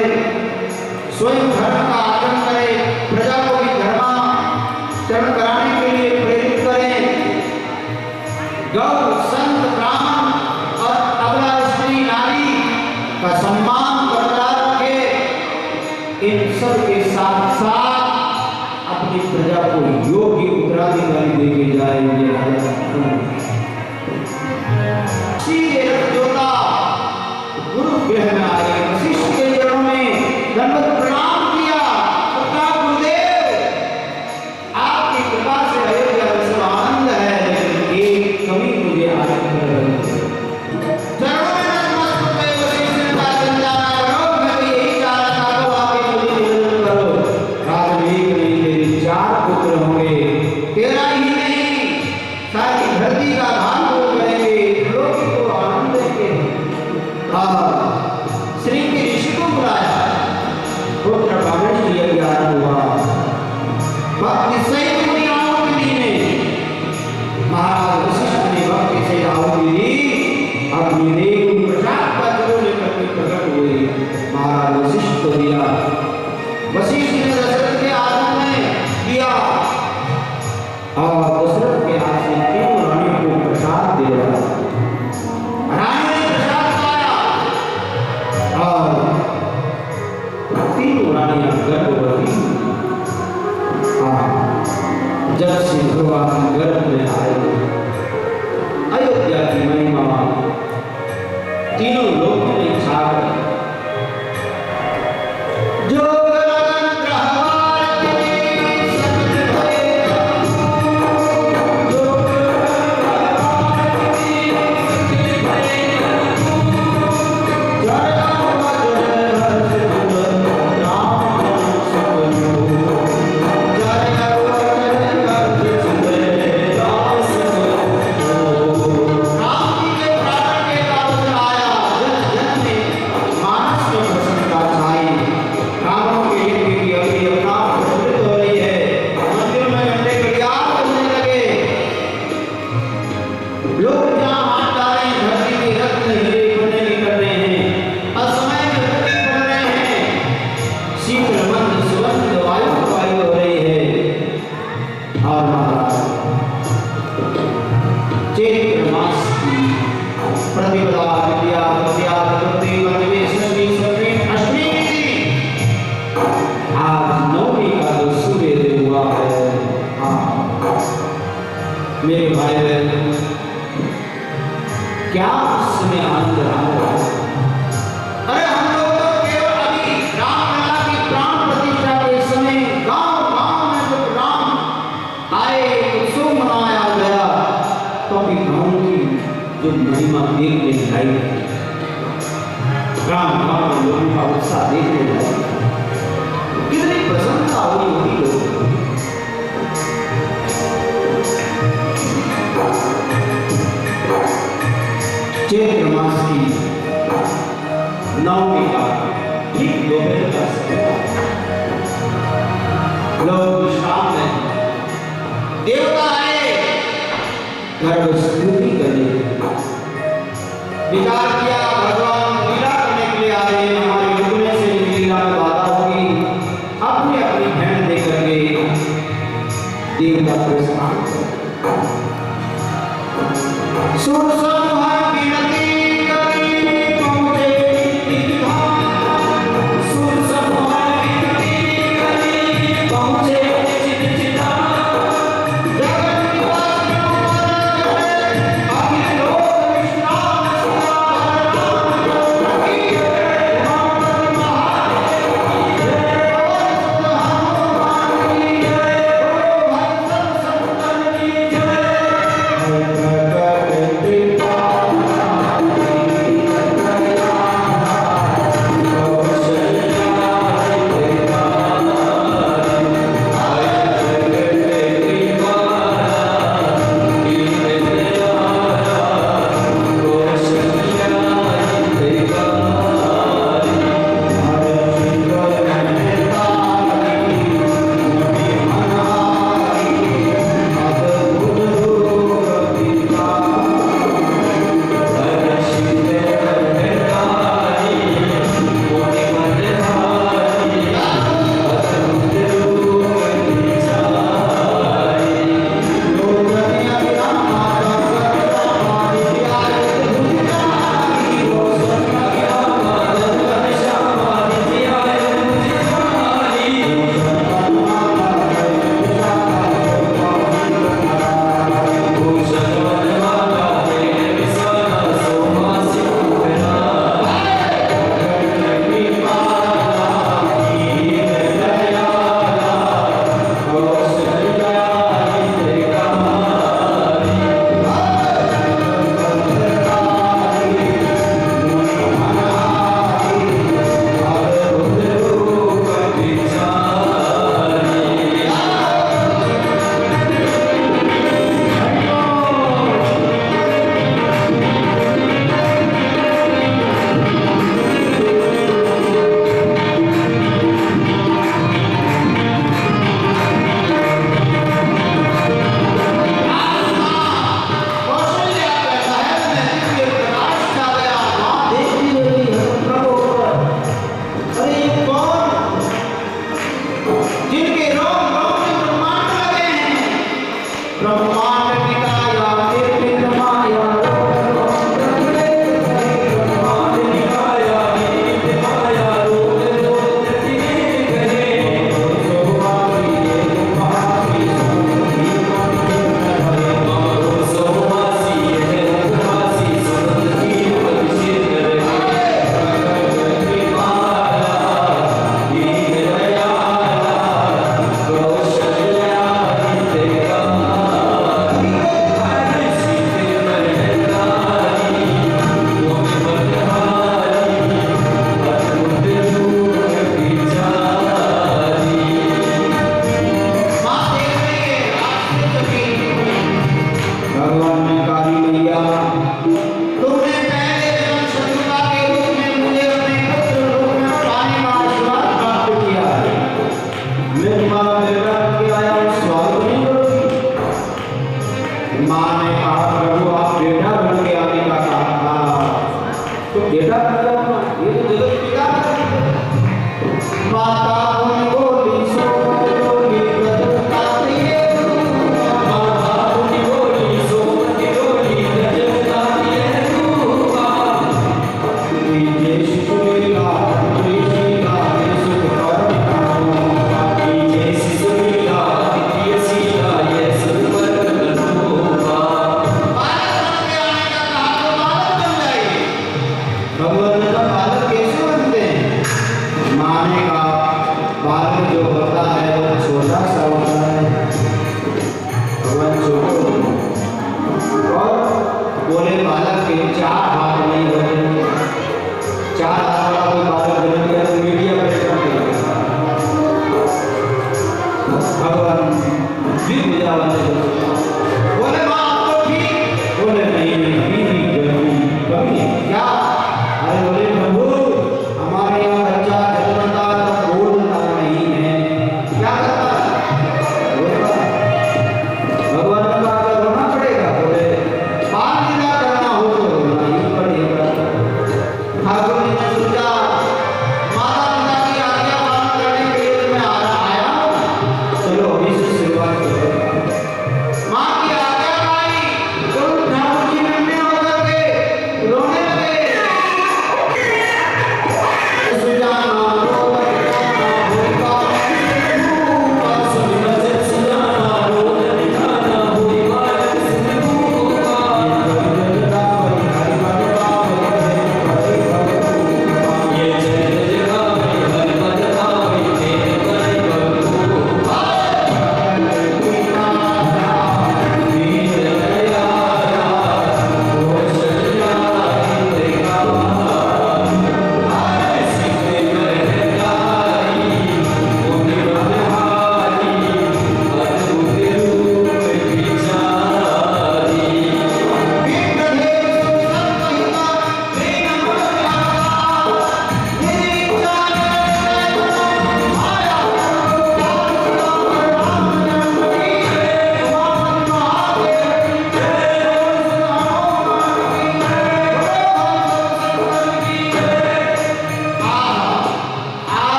स्वयं धर्म का आचरण करे, प्रजा को भी धर्माचरण कराने के लिए प्रेरित करे, गौ संत ब्राह्मण और अबला स्त्री नारी का सम्मान बरकरार रखे। इन सब के साथ साथ अपनी प्रजा को योग्य उत्तराधिकारी देके जाएंगे। गुरु गृह में आए, वशिष्ठ के चरणों में दंडवत प्रणाम किया। गुरुदेव, आपकी कृपा से अयोध्या में सब आनंद है, लेकिन एक कमी मुझे आज चरणों में नतमस्तक होकर वशिष्ठ ने कहा, संजाना करो, मैं भी यही चाह रहा था, तो आप मुझे निवेदन करो। राज में एक नहीं, तेरे 4 पुत्र होंगे, तेरा ही नहीं, सारी धरती का भान वो करेंगे, लोग को आनंद देंगे। श्री के ऋषि को बुलाया, पुत्र भावेश की ज्ञान हुआ, भक्ति सहित मुनि आहुति दी। महाराज वशिष्ठ ने भक्ति से आहुति दी, अपनी देव प्रसाद का जरूर लेकर के प्रकट हुए। महाराज वशिष्ठ को दिया, वशिष्ठ ने दशरथ के हाथ में दिया, और दशरथ के हाथ से तीनों रानी को प्रसाद दे रहा। रानी ने प्रसाद पाया, और तीनों रानियां गर्भवती। जब से भगवान गर्भ में आए, अयोध्या की महिमा तीनों लोगों में छा गई। जो प्रतिपदा आज नौवीं का जो सूर्योदय हुआ है, हाँ मेरे भाई बहन, क्या उस समय आनंद रहा है। अरे हम लोग तो केवल अभी रामलला की प्राण प्रतिष्ठा के समय गांव-गांव में जब राम आए, उत्सव मनाया गया, तो अभी गांव की जो महिमा देखने लाई, गांव-गांव में लोगों का उत्साह देखने लाई, कितनी प्रसन्नता हुई होगी लोगों को। चैत्र मास की नवमी का ठीक दोपहर का समय, लोग विश्राम में, देवता आए गर्भ स्तुति करने, विचार किया भगवान लीला करने के लिए आ रहे हैं, हमारे रुकने से लीला में बाधा होगी, अपनी अपनी भेंट दे करके देवता प्रस्थान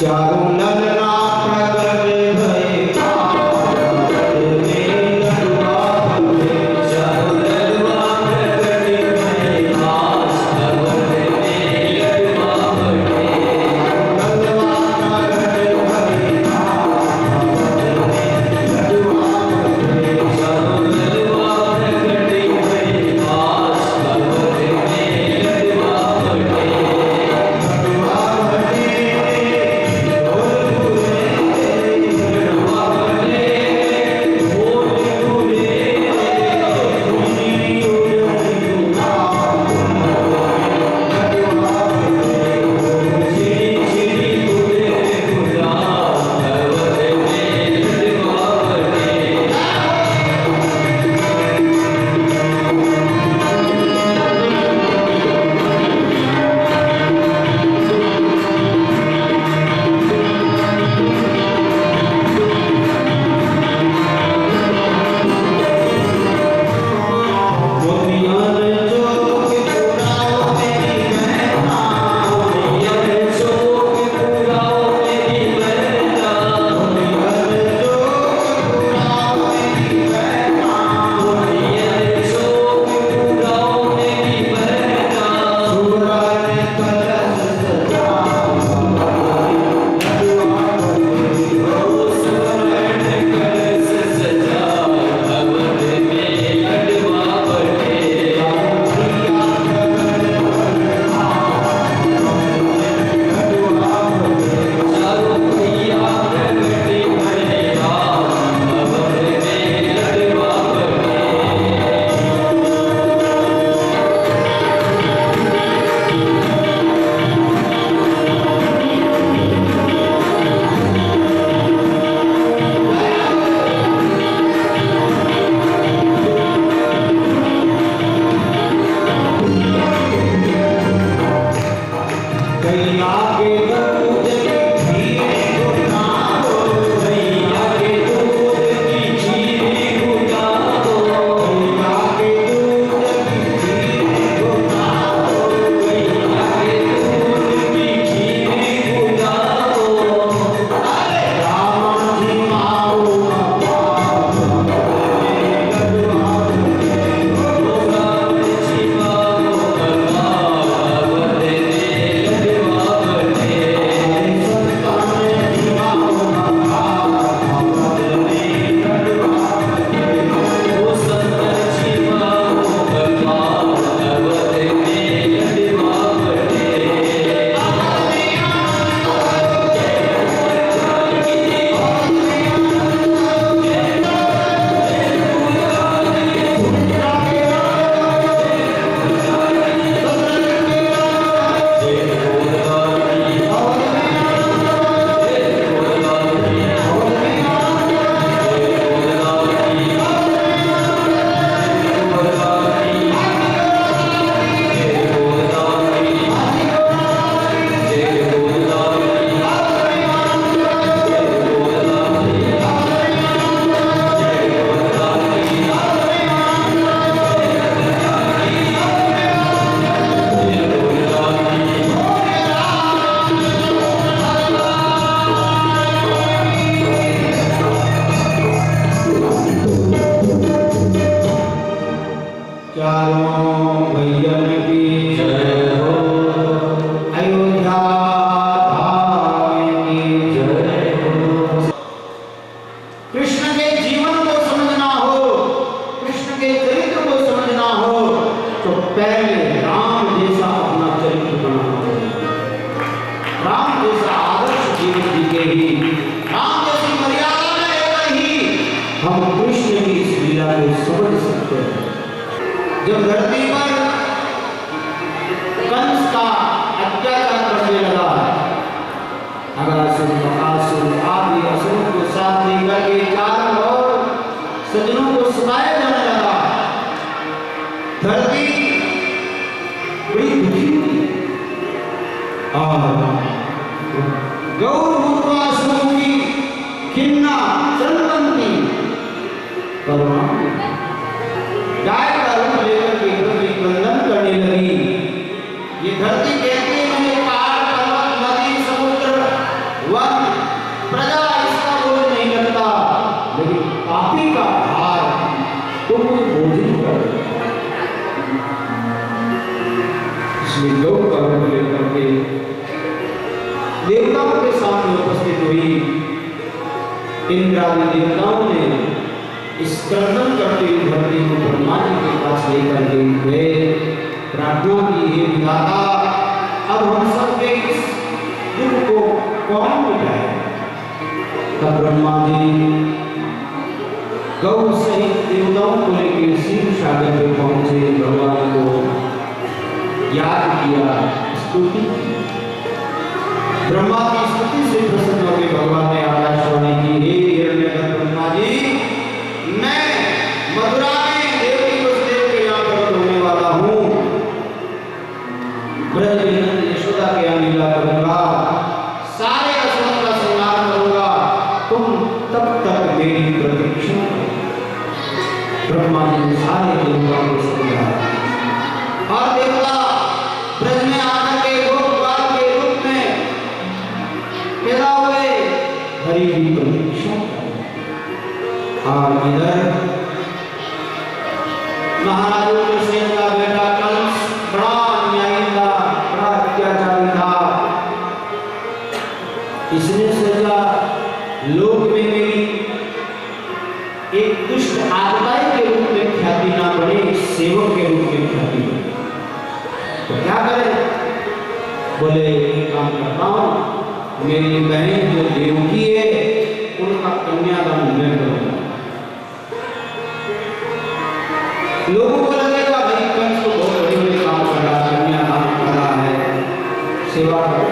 चारों ललना प्रगट भय जब धरती पर कंस का अत्याचार करने लगा, अगासुर बकासुर आदि असुरों को साथ लेकर के चारों ओर सज्जनों को सताया जाने लगा। धरती बड़ी दुखी हुई और गौर भूतवासुरों की खिन्ना चंदनती करुणा गाय का रूप लेकर के वंदन करने लगी। ये धरती कहती है, पहाड़ पर्वत नदी समुद्र प्रजा इसका बोझ नहीं लगता, लेकिन पापी का भार तो कोई बोझ नहीं कर। इसलिए गौ का रूप लेकर के देवताओं के सामने उपस्थित हुई। इंद्र आदि देवताओं ने इस क्रंदन करते हुए धरती को ब्रह्मा जी के पास लेकर के गए, प्रार्थना की, हे विधाता, अब हम सबके इस दुख को कौन मिटाए? तब ब्रह्मा जी गौ सहित देवताओं को लेकर शिव सागर पे पहुंचे, भगवान को याद किया, स्तुति की। ब्रह्मा की स्तुति से प्रसन्न होकर भगवान ने आकाशवाणी की, हे हिरण्यगर्भ ब्रह्मा जी, मैं मथुरा में देवकी वसुदेव के यहाँ प्रकट होने वाला हूँ। ब्रज में नंद यशोदा के यहाँ लीला करूंगा, सारे असुरों का संहार करूंगा, तुम तब तक मेरी प्रतीक्षा करो। ब्रह्मा जी ने सारे देवताओं को समझाया और देवता ब्रज में आकर के गोपाल के रूप में पैदा हुए, हरि की प्रतीक्षा करो। और इधर महाराज उग्रसेन का बेटा कंस बड़ा अन्यायी था, बड़ा अत्याचारी था। इसने सोचा लोक में मेरी एक दुष्ट आत्माई के रूप में ख्याति ना बने, सेवक के रूप में ख्याति बने, तो क्या करें? बोले एक काम करता हूँ, मेरी बहन जो देवकी है उनका कन्यादान मैं करूंगा। लोगों को लगेगा भाई कंस तो बहुत बड़े बड़े काम कर रहा है, कन्यादान कर रहा है, सेवा कर।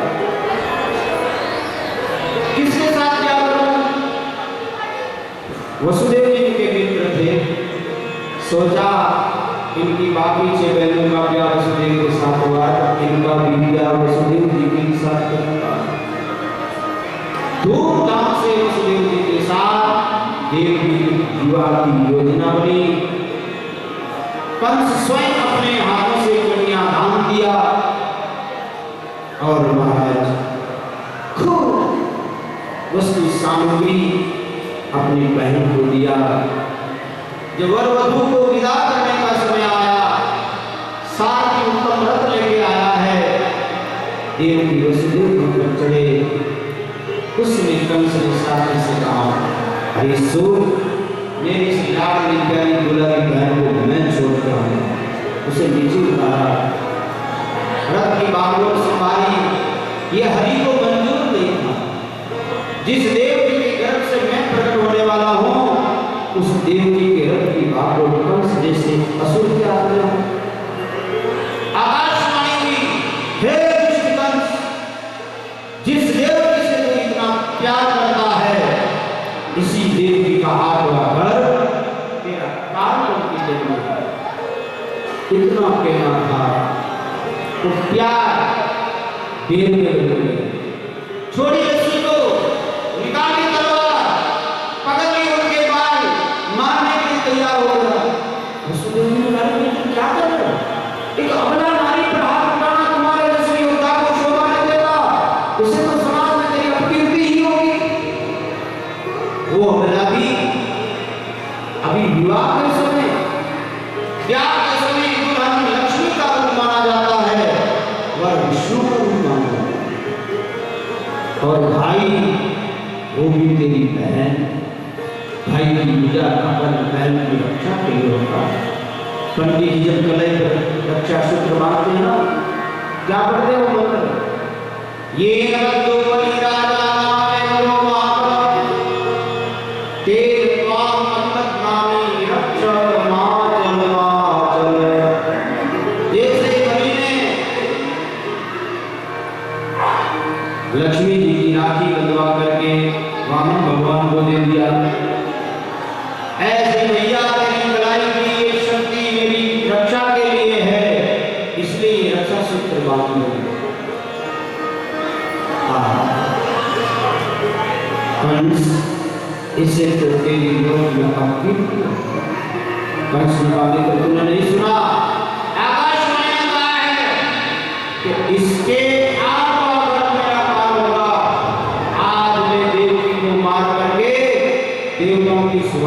किसके साथ क्या करूं? वसुदेव जी के मित्र थे, सोचा इनकी बाकी 6 बहनों का ब्याह वसुदेव के साथ हुआ, इनका भी ब्याह वसुदेव जी के साथ करूंगा। धूमधाम से वसुदेव जी के साथ देवकी विवाह की योजना बनी। कंस स्वयं अपने हाथों से कन्यादान दिया और महाराज खूब वस्तु सामग्री अपनी बहन को दिया। जब वर वधू को विदा करने का समय आया, साथ ही उत्तम रथ लेके आया है, देवकी वसुदेव पर चढ़े। उसने कंस ने साथी से कहा, अरे सुन, मेरी इस लाडली प्यारी दुलारी बहन को मैं छोड़ रहा हूँ। उसे नीचे उतारा, रथ की बागडोर संभाली। यह हरि को मंजूर नहीं था। जिस देव जी के गर्भ से मैं प्रकट होने वाला हूँ, उस देव जी के रथ की बागडोर कंस जैसे असुर के हाथ में हो। आकाशवाणी हुई, हे दुष्ट कंस, जिस देव जी से तू इतना प्यार करता है, इसी देव जी का हाथ उठाकर तेरा कान की जरूरत है। इतना कहना था तो प्यार देव में छोड़ी रस्सी को, निकाली तलवार, पकड़ ली उनके बाल, मारने के लिए तैयार हो गया। वसुदेव जी ने कहा, तुम क्या कर रहे हो? एक अबला नारी पर हाथ उठाना तुम्हारे जैसे योद्धा को शोभा नहीं देता, उसे तो समाज में तेरी अपकीर्ति ही होगी। वो अबला भी अभी विवाह के समय, ब्याह के समय दुल्हन लक्ष्मी का रूप माना जाता है, वर विष्णु का रूप माना जाता है। और भाई, वो भी तेरी बहन, भाई की पूजा का बहन की रक्षा के लिए होता है। पंडित जी जब कलई पर रक्षा सूत्र बांधते हैं ना, क्या पढ़ते हैं वो मंत्र? ये नवद्यो बलि राजा नामे लोमाकर, तेरे द्वार मंत्र नामी रक्षा माचल माचल। जैसे बलि ने लक्ष्मी जी की राखी बंधवा करके वामन भगवान को दे दिया, ऐसे भैया तेरी कलाई की ये शक्ति मेरी रक्षा के लिए है, इसलिए रक्षा सूत्र बांध दो। कंस इसे तो तेरी लोक में अपकीर्ति है। कंस ने बातें तो तूने नहीं सुना। आकाशवाणी ने कहा है कि इसके आप अगर मेरा काम होगा, आज मैं देव की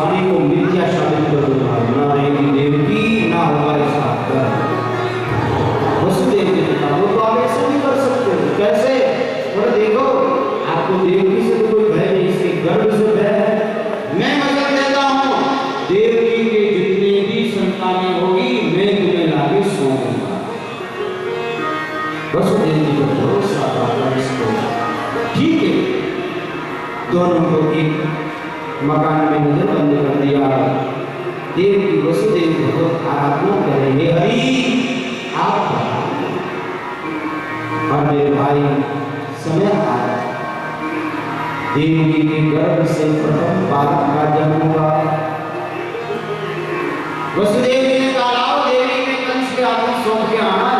वाणी को मिथ्या साबित कर दूंगा, ना रहेगी देवकी ना होगा इसका गर्भ। वसुदेव जी ने कहा वो तो आप ऐसे नहीं कर सकते। कैसे? बोले देखो आपको देवकी से तो कोई भय नहीं, इसके गर्भ से भय है। मैं वचन देता हूँ देवकी के जितनी भी संतानें होगी मैं तुम्हें लाके सौंपूंगा। वसुदेव जी को भरोसा था इसको, ठीक है। दोनों को एक मकान में नजरबंद कर दिया। देवकी वसुदेव को आराधना करेंगे, हरि आप और मेरे भाई समय आया। देवकी के गर्भ से प्रथम बालक का जन्म हुआ। वसुदेव जी ने कहा देवी में कंस के हाथ में सौंप के आना।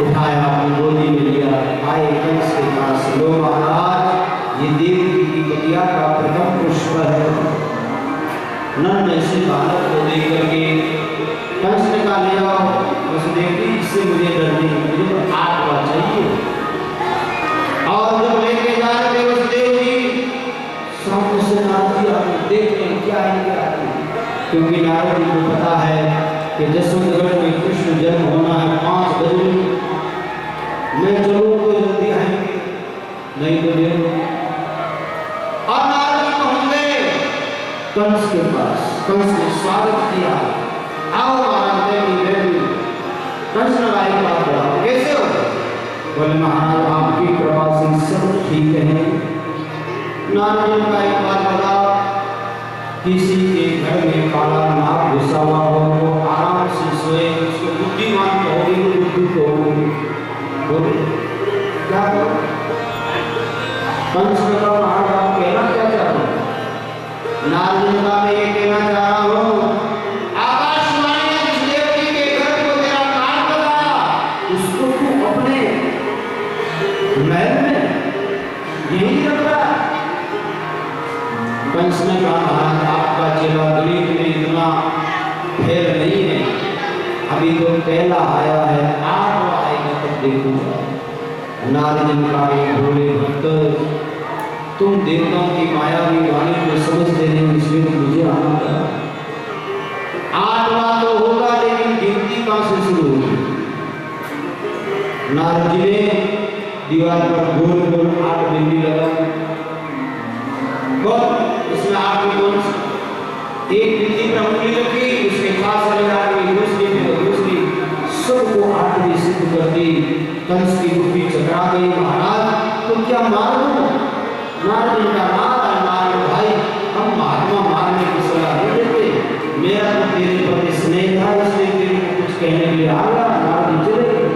उठाया अपनी गोदी में लिया, आए कंस के पास। लो महाराज ये देवकी की कटिया का प्रथम पुष्प है। नन्हे ऐसे बालक को देख करके कंस ने कहा ले आओ वसुदेव जी, इससे मुझे डर नहीं, मुझे तो आत्मा चाहिए। और जब लेके जा रहे थे वसुदेव जी सामने से नारद जी आए, देखते हैं क्या है क्या है, क्योंकि नारद जी को पता है कि जसवंतगढ़ में कृष्ण जन्म होना है 5 बजे। मैं चलूँ तो जल्दी आएंगे, नहीं तो देर होगी। और नारद जी पहुंच गए कंस के पास। कंस ने स्वागत किया, आओ महाराज देवी देवी। कंस ने राय बात बोला, कैसे हो? बोले महाराज आपकी कृपा से सब ठीक है। नारद जी का एक बात बताओ, किसी के घर में काला नाग घुसा हुआ हो तो आराम से सोए, उसको बुद्धिमान कहोगे तो बुद्धू कहोगे, बोले क्या करो? कंस ने कहा महाराज आप कहना क्या चाह रहे हो? नारद जी का मैं ये कहना चाह रहा हूँ आकाशवाणी ने जिस देवकी के घर को तेरा काट बताया उसको तू अपने महल में यही रख रहा। कंस ने कहा महाराज आपका चेला गणित में इतना फेल नहीं है, अभी तो पहला आया है, 8 आएगा तब देखूंगा। नारद जी का बोले भक्त तुम देवताओं की मायावी वाणी को समझते नहीं, इसलिए मुझे आना पड़ा। 8वां तो होगा लेकिन गिनती कहां से शुरू होगी? नारद जी ने दीवार पर गोल गोल 8 बिंदी लगा, उसमें 8 कौन एक बिंदी पर उंगली रखी, उसके पास वाले आदमी दूसरी पे दूसरी, सबको 8वीं सिद्ध कर दी। कंस की बुद्धि चकरा गई, महाराज तो क्या मार दो? नारद जी का मार भाई, हम महात्मा मारने की सलाह नहीं देते, मेरा तो तेरे प्रति स्नेह था इसलिए तेरे को कुछ कहने के लिए आ गया। नारद जी चले गए,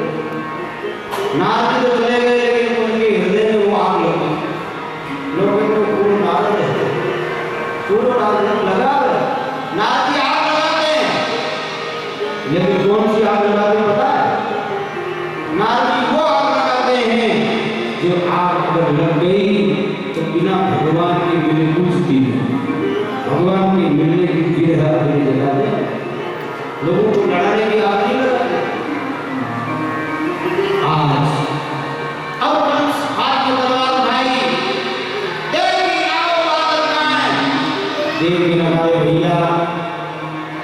नारद जी तो चले गए लेकिन उनके हृदय में वो आग लगी। लोग पूर्ण नारद है, पूर्ण नारद लगा, नारद जी आग लगाते हैं, लेकिन कौन सी आग लगाते पता है? नारद जी वो आग लगाते हैं जो आग अगर लग गई तो बिना भगवान के मिले कुछ भी नहीं, भगवान के मिलने की गिरह अपनी जगह दे। लोगों को लड़ाने की आग नहीं लगाते। आज अब कंस हाथ में तलवार उठाई, देवी आओ बादल कहां है? देवी ने कहा भैया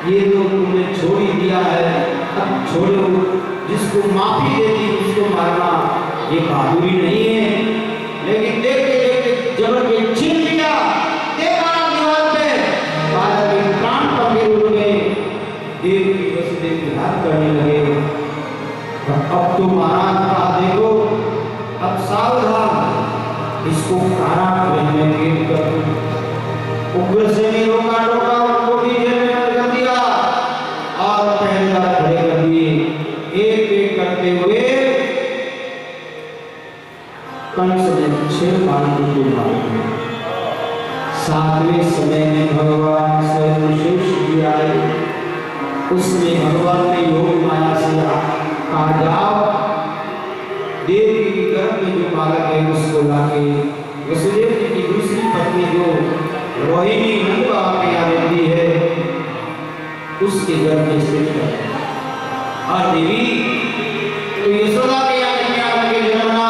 ये तो तुमने छोड़ ही दिया है, अब छोड़ो, जिसको माफी देती उसको मारना ये बहादुरी नहीं है। लेकिन देखते देखते जबर के छीन लिया, देखा दीवार पे बालक के प्राण पके उड़ गए। देव की वसुदेव की हाथ करने लगे। अब तो महाराज कहा देखो अब सावधान, इसको कारागृह में कैद कर दो। उग्रसेनी रोका टोका उनको भी जेल में कर दिया और पहरेदार खड़े कर दिए। एक एक करते हुए कंस ने 6 पांडवों को मार दिया। 7वें समय में भगवान स्वयं शेष जी आए, उसमें भगवान ने योग माया से कहा जाओ देवी के गर्भ में जो बालक है उसको लाके वसुदेव जी की दूसरी पत्नी जो रोहिणी नंद बाबा की आदि है उसके गर्भ में स्थित कर। और देवी तो यशोदा के कन्या के जन्मना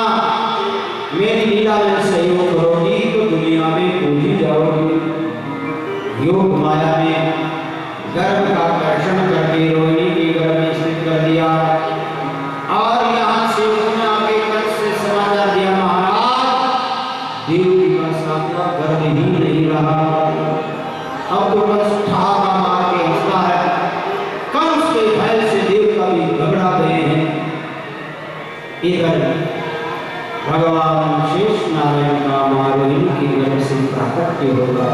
मेरी लीला में सहयोग करोगी तो दुनिया में पूजी जाओगी। योग माया में गर्भ का कर्षण करके रोहिणी के गर्भ में स्थित कर दिया और यहाँ से उन्होंने आगे कंस से समाचार दिया, महाराज देवकी का सातवां गर्भ ही नहीं रहा, अब तो बस ठहाका मार के हंसता है। कंस के भय से देवता भी घबरा गए हैं। इधर भगवान शेष नारायण का रोहिणी के गर्भ से प्राकट्य होगा।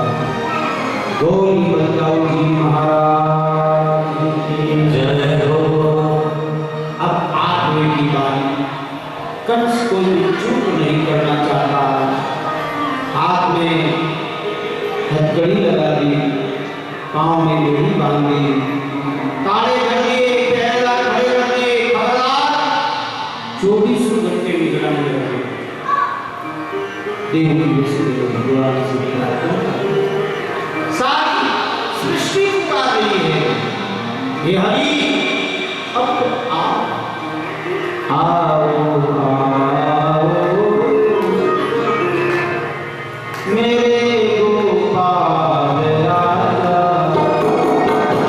बोली बलदाऊ जी महाराज की जय हो। अब आठवें की बारी। कंस को चूक नहीं करना चाहता, हाथ में हथकड़ी लगा दी, पांव में लोही बांध दी, ताले कर दिए, पहरेदार खड़े कर दिए, खबरदार 24 घंटे निगरानी रखे। देव की वैसे भगवान से सारी सृष्टि पुकार रही है, हे हरि अब तो आओ आओ मेरे गोपाल राजा, मेरे गोपाल राजा,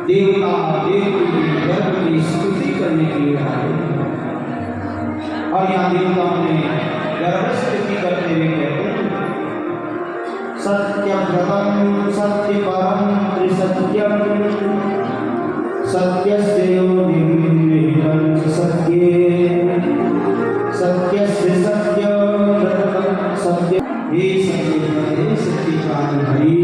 देवता देवकी गर्भ की स्तुति करने के लिए आए और यहाँ देवताओं ने गर्भ स्तुति करते हुए कहते हैं, सत्यव्रतम सत्यपरम त्रिसत्यम सत्यस्य योनिर्निहितं सत्ये सत्यस्य सत्यव्रतम सत्य। हे सत्य हे सत्यकाम हरि,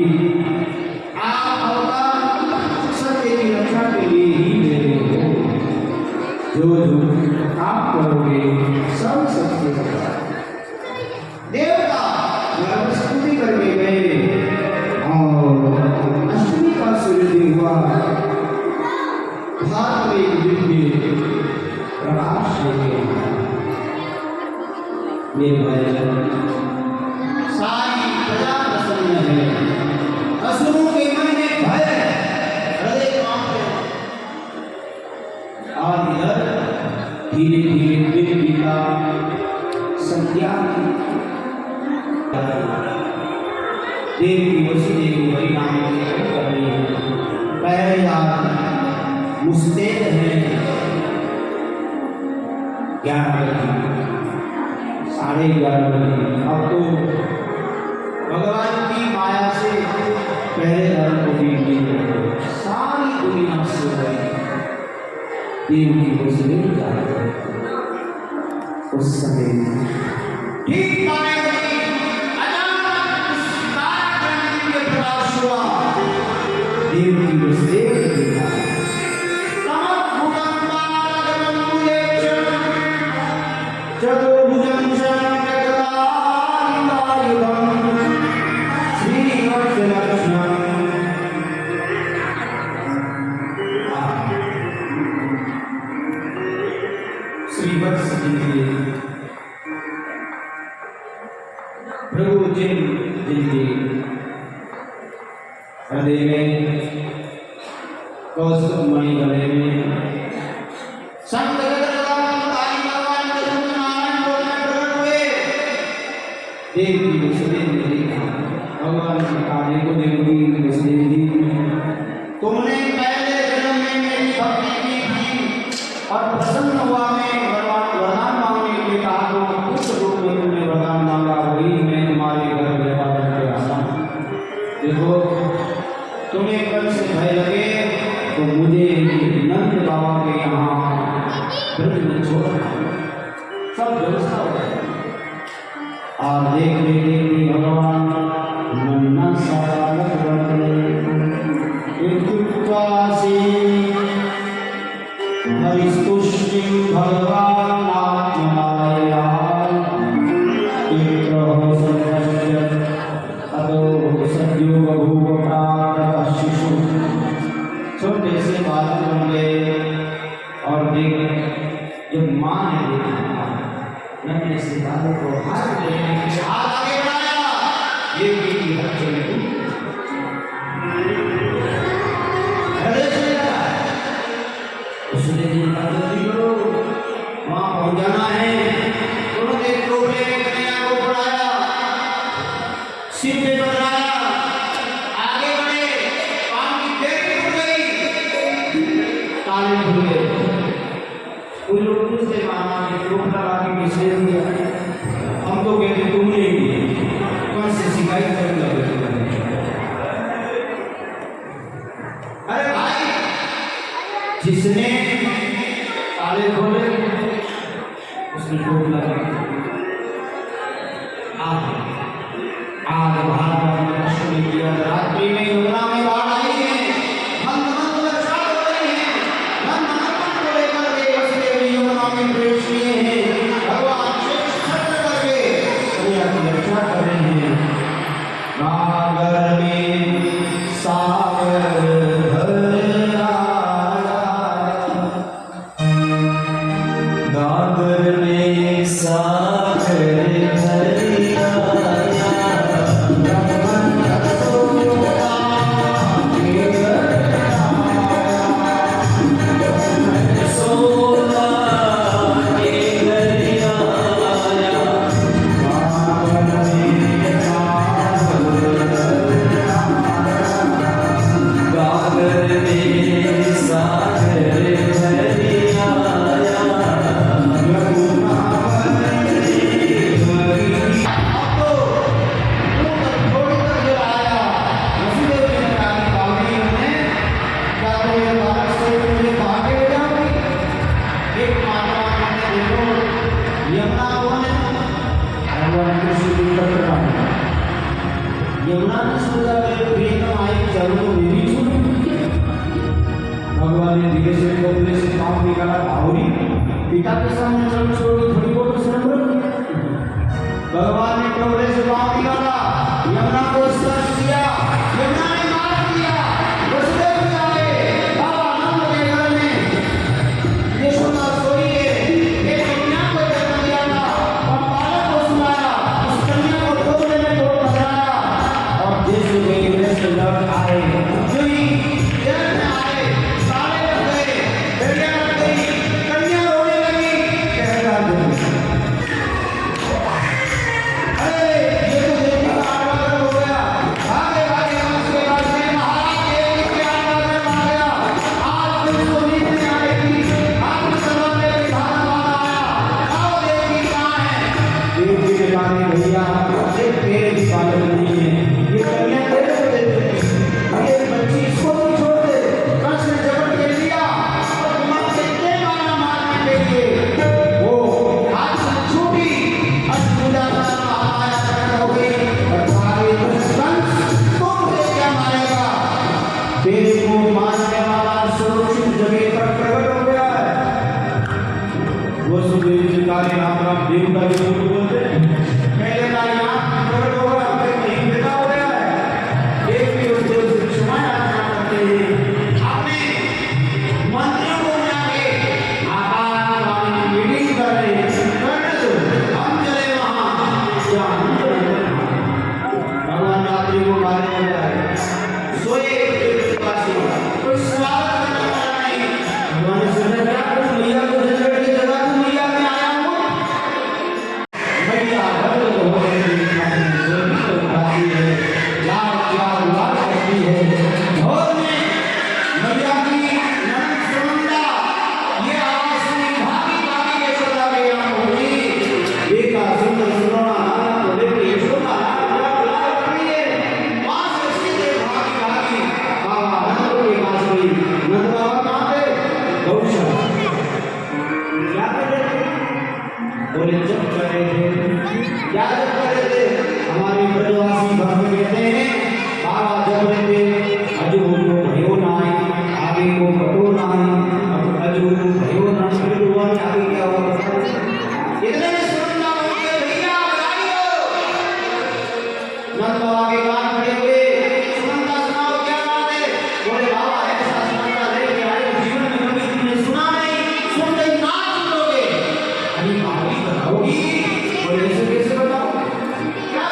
जो आप करोगे सब सत्य होगा। देवता स्तुति करके गए और अष्टमी का सूर्योदय हुआ। भारत में एक दिव्य प्रकाश लेके मेरे भाई सारी प्रजा प्रसन्न है, असुरों के मन में भय हृदय कांपते और इधर धीरे धीरे पृथ्वी का संध्या देव की वसुदेव हरि नाम करनी है। पहले यार मुस्तैद है 11 बजे 11:30 बजे। अब तो भगवान की माया से पहले धर्म को भी सारी दुनिया से देव की वसुदेव जा रहे उस समय ठीक प्रकाश हुआ। देव की वसुदेव प्रभु जिनके हृदय में कौस्तुभ मणि गले में संत देव की वसुदेव ने देखा, भगवान के कार्य को देव की वसुदेव जी तुमने पहले जन्म में मेरी भक्ति की थी और प्रसन्न हुआ मैं वरदान मांगने के लिए कहा तो उस रूप में तुमने वरदान मांगा, वही मैं तुम्हारे घर व्यवहार करके आया। देखो तुम्हें कल से भय लगे तो मुझे नंद बाबा के यहाँ ब्रज में छोड़ सब व्यवस्था हो गई। और देख देखे भगवान नन्ना सालक बने इत्युक्त्वासि हरिस्तुष्टिं भगवान् आत्ममायया इत्रो सर्वस्य अतो सद्यो बभूव प्रातः शिशु। छोटे से बालक बन गए और देख जब माँ ने देखा नन्हे से बालक को हाथ लेने के लिए हाथ आगे बढ़ाया, ये बेटी हाथ चली गई। उसने वहाँ पहुँच जाना है, तुरंत एक टोकरे में कन्या को पढ़ाया, सिर पे बनाया, आगे बढ़े, पान की पेटी खुल गई, ताले खुल गए। उन लोगों से माना कि टोकरा लाके किसने दिया? हम तो कहते तुमने ही दिया, कौन से शिकायत करने लगे? अरे भाई, जिसने ताले खोले उसने टोक लगा। आज भारत में अश्विनी किया रात्रि में यमुना में बाढ़ आई है, मंद वर्षा हो रही है, नंद को लेकर के वसुदेव यमुना में प्रवेश किए हैं। भगवान श्रेष्ठ करके दुनिया की रक्षा कर रहे हैं। नागर में सागर भरा, नागर में सागर भरिया, यमुना ने सोचा कि प्रियतम आई चलो तो मेरी छोड़ी। भगवान ने धीरे से टोकरे से पाँव निकाला, भावरी पिता के सामने चलो छोड़ के थोड़ी बहुत शर्म रखी। भगवान ने टोकरे से पाँव निकाला, यमुना को स्पर्श किया, यमुना ने मार दिया। वसुदेव जी आए, बाबा नंद के घर में यशोदा सोई है, एक कन्या को जन्म दिया था और बालक को सुलाया, उस कन्या को टोकरे में तोड़ बजाया और जैसे गई वैसे लौट आए। जो ही जन्म में आए, सारे लग गए, बेटियां लग गई, कन्या रोने लगी, कह रहा अरे ये तो देवी का आगमन हो गया। भागे भागे वंश के बाद में महाराज देवी के आगमन आ गया। आज फिर तो नींद में आएगी, आज सभा में विधान आया, आओ देवी कहाँ है? देवी के गाने भैया एक पेड़ की पालन नहीं है, ये कन्या तेरे को दे देंगे, ये बच्ची इसको नहीं छोड़ दे। कंस ने जबरन के लिया और मां से इतने मारा मारने के लिए वो हाथ से छूटी, अष्टभुजा का महामाया प्रकट हो गई और सारे कंस तुमसे क्या मारेगा? तेरे को मारने वाला सुरक्षित जगह पर प्रकट हो गया है। वसुदेव जी का नाम राम देवता के रूप बोलते पहले का यहाँ प्रकट हो गया, फिर कहीं विदा हो गया है। एक भी उससे क्षमा याचना करते हैं, अपने मंत्रियों को बुलाके आकाश वाणी की मीटिंग कर रहे हैं, हम चले वहाँ जहाँ हम चले। भगवान रात्रि को मारने लगा है, सोए कोई सवाल करने वाला नहीं। भगवान ने सोचा क्या कुछ मैया को झंझट की जगह तुम मैया में आया हूँ। मैया भर तो हो गई, उठाती है, लाख लाख करती है। भोर में मैया की नंद सुनंदा ये आवाज सुनी, भागी भागी यशोदा के यहाँ पहुंची। देखा सुंदर सुनौना नाना को लेकर यशोदा लाल कर रही है। वहां से सीधे भागी भागी बाबा नंद के पास गई। नंद बाबा कहाँ थे? गौशाला। क्या कर रहे थे? बोले जब कर रहे थे याद कर रहे थे हमारे ब्रजवासी भक्त कहते हैं बाबा जब रहते अजू को भयो नाय आगे को कटो नाय अब अजू को भयो ना फिर हुआ आगे क्या हुआ इतने में सुनना होंगे भैया बधाइयो न तो आगे कान खड़े हुए सुनता सुनाओ क्या बात है बोले बाबा ऐसा सुनता लेके आए जीवन में कभी तुमने सुना नहीं सुन गई ना सुनोगे अरे बाबी बताओगी बोले ऐसे कैसे बताओ क्या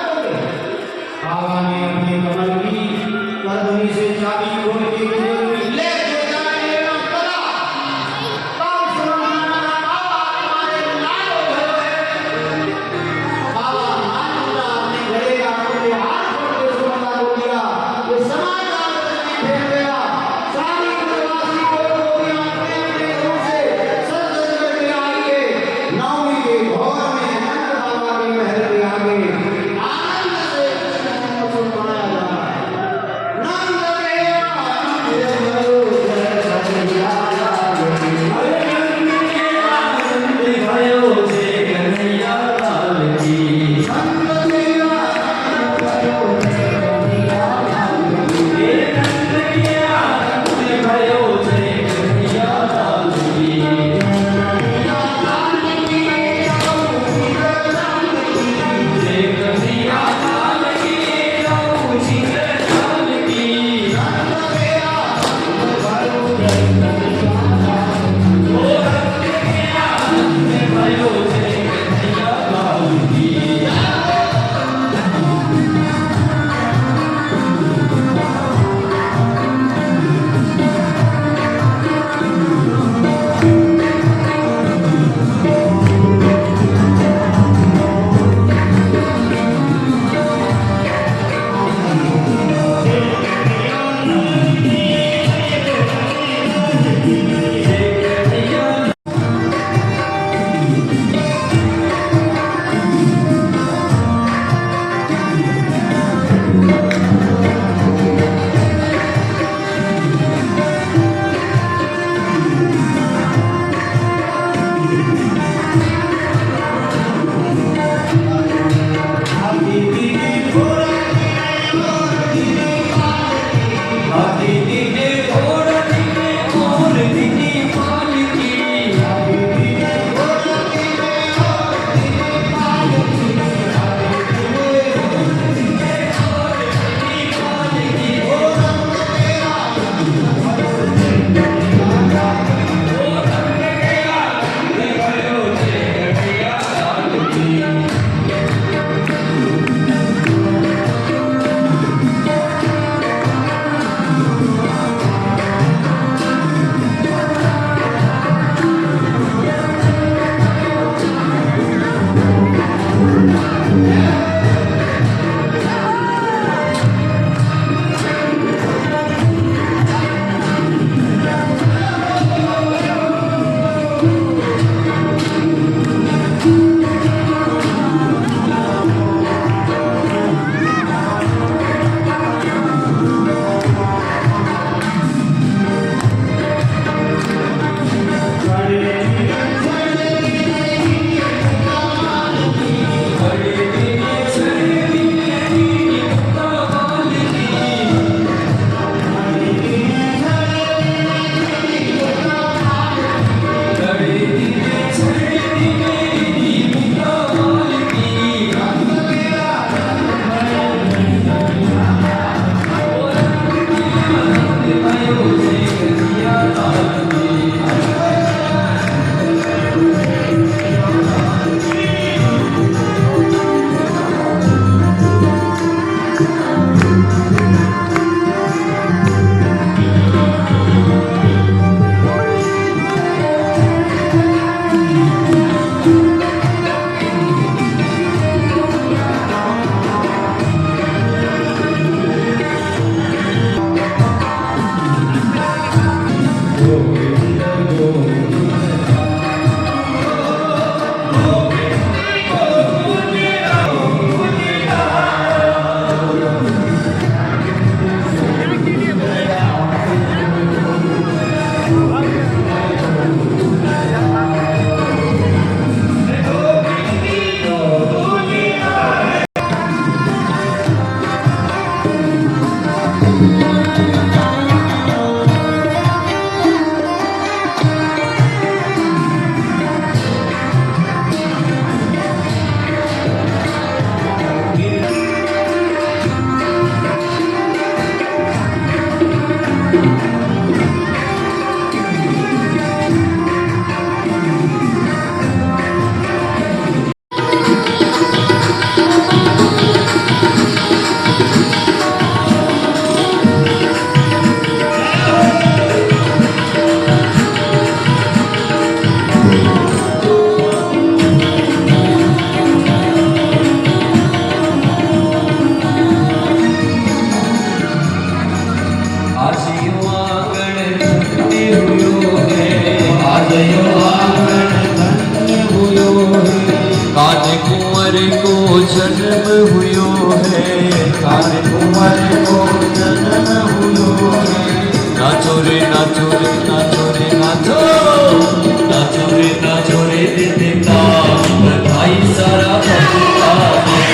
कान्हे कुंवर को जन्म हुयो है, कान्हे कुंवर को जन्म हुयो है। नाचो रे नाचो रे नाचो रे नाचो, नाचो रे नाचो रे देवता, बधाई सारा भक्ता ने।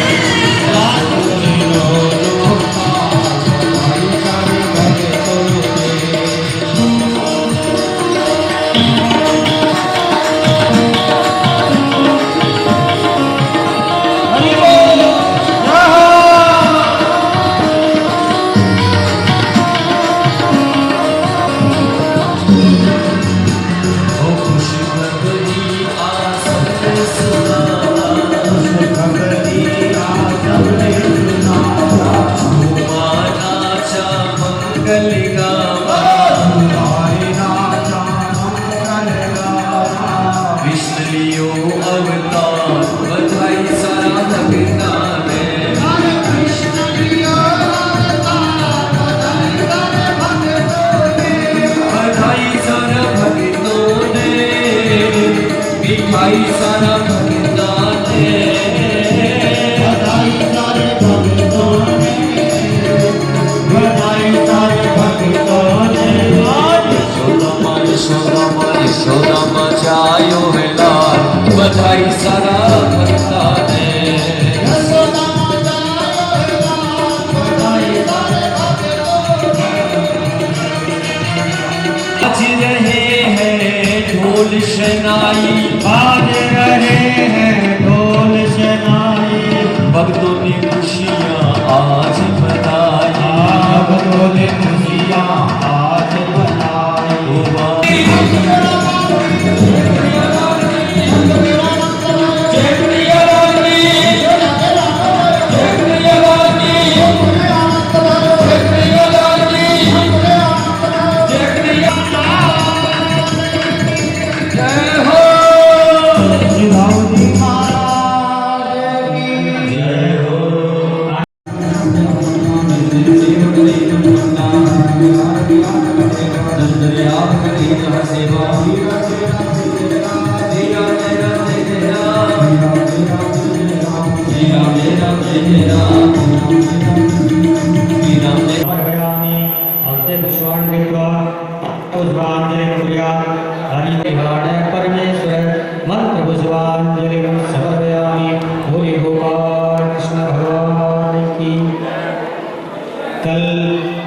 भाई सारा भगता ने, बधाई सारे भक्तों ने, बधाई सारे भक्तों ने। यशोदा मचायो है लाल, बधाई सारा भगता ने। यशोदा मचायो है लाल, बधाई सारे भक्तों ने। आज रहे हैं ढोल शनाई, आज रहे हैं ढोल शनाई, भक्तों ने खुशियाँ आज मनाई, भक्तों ने खुशियाँ आज मनाई। परमेश्वर मंत्र पुष्पांजलि समर्पयामि। बोले गोपाल कृष्ण भगवान की। कल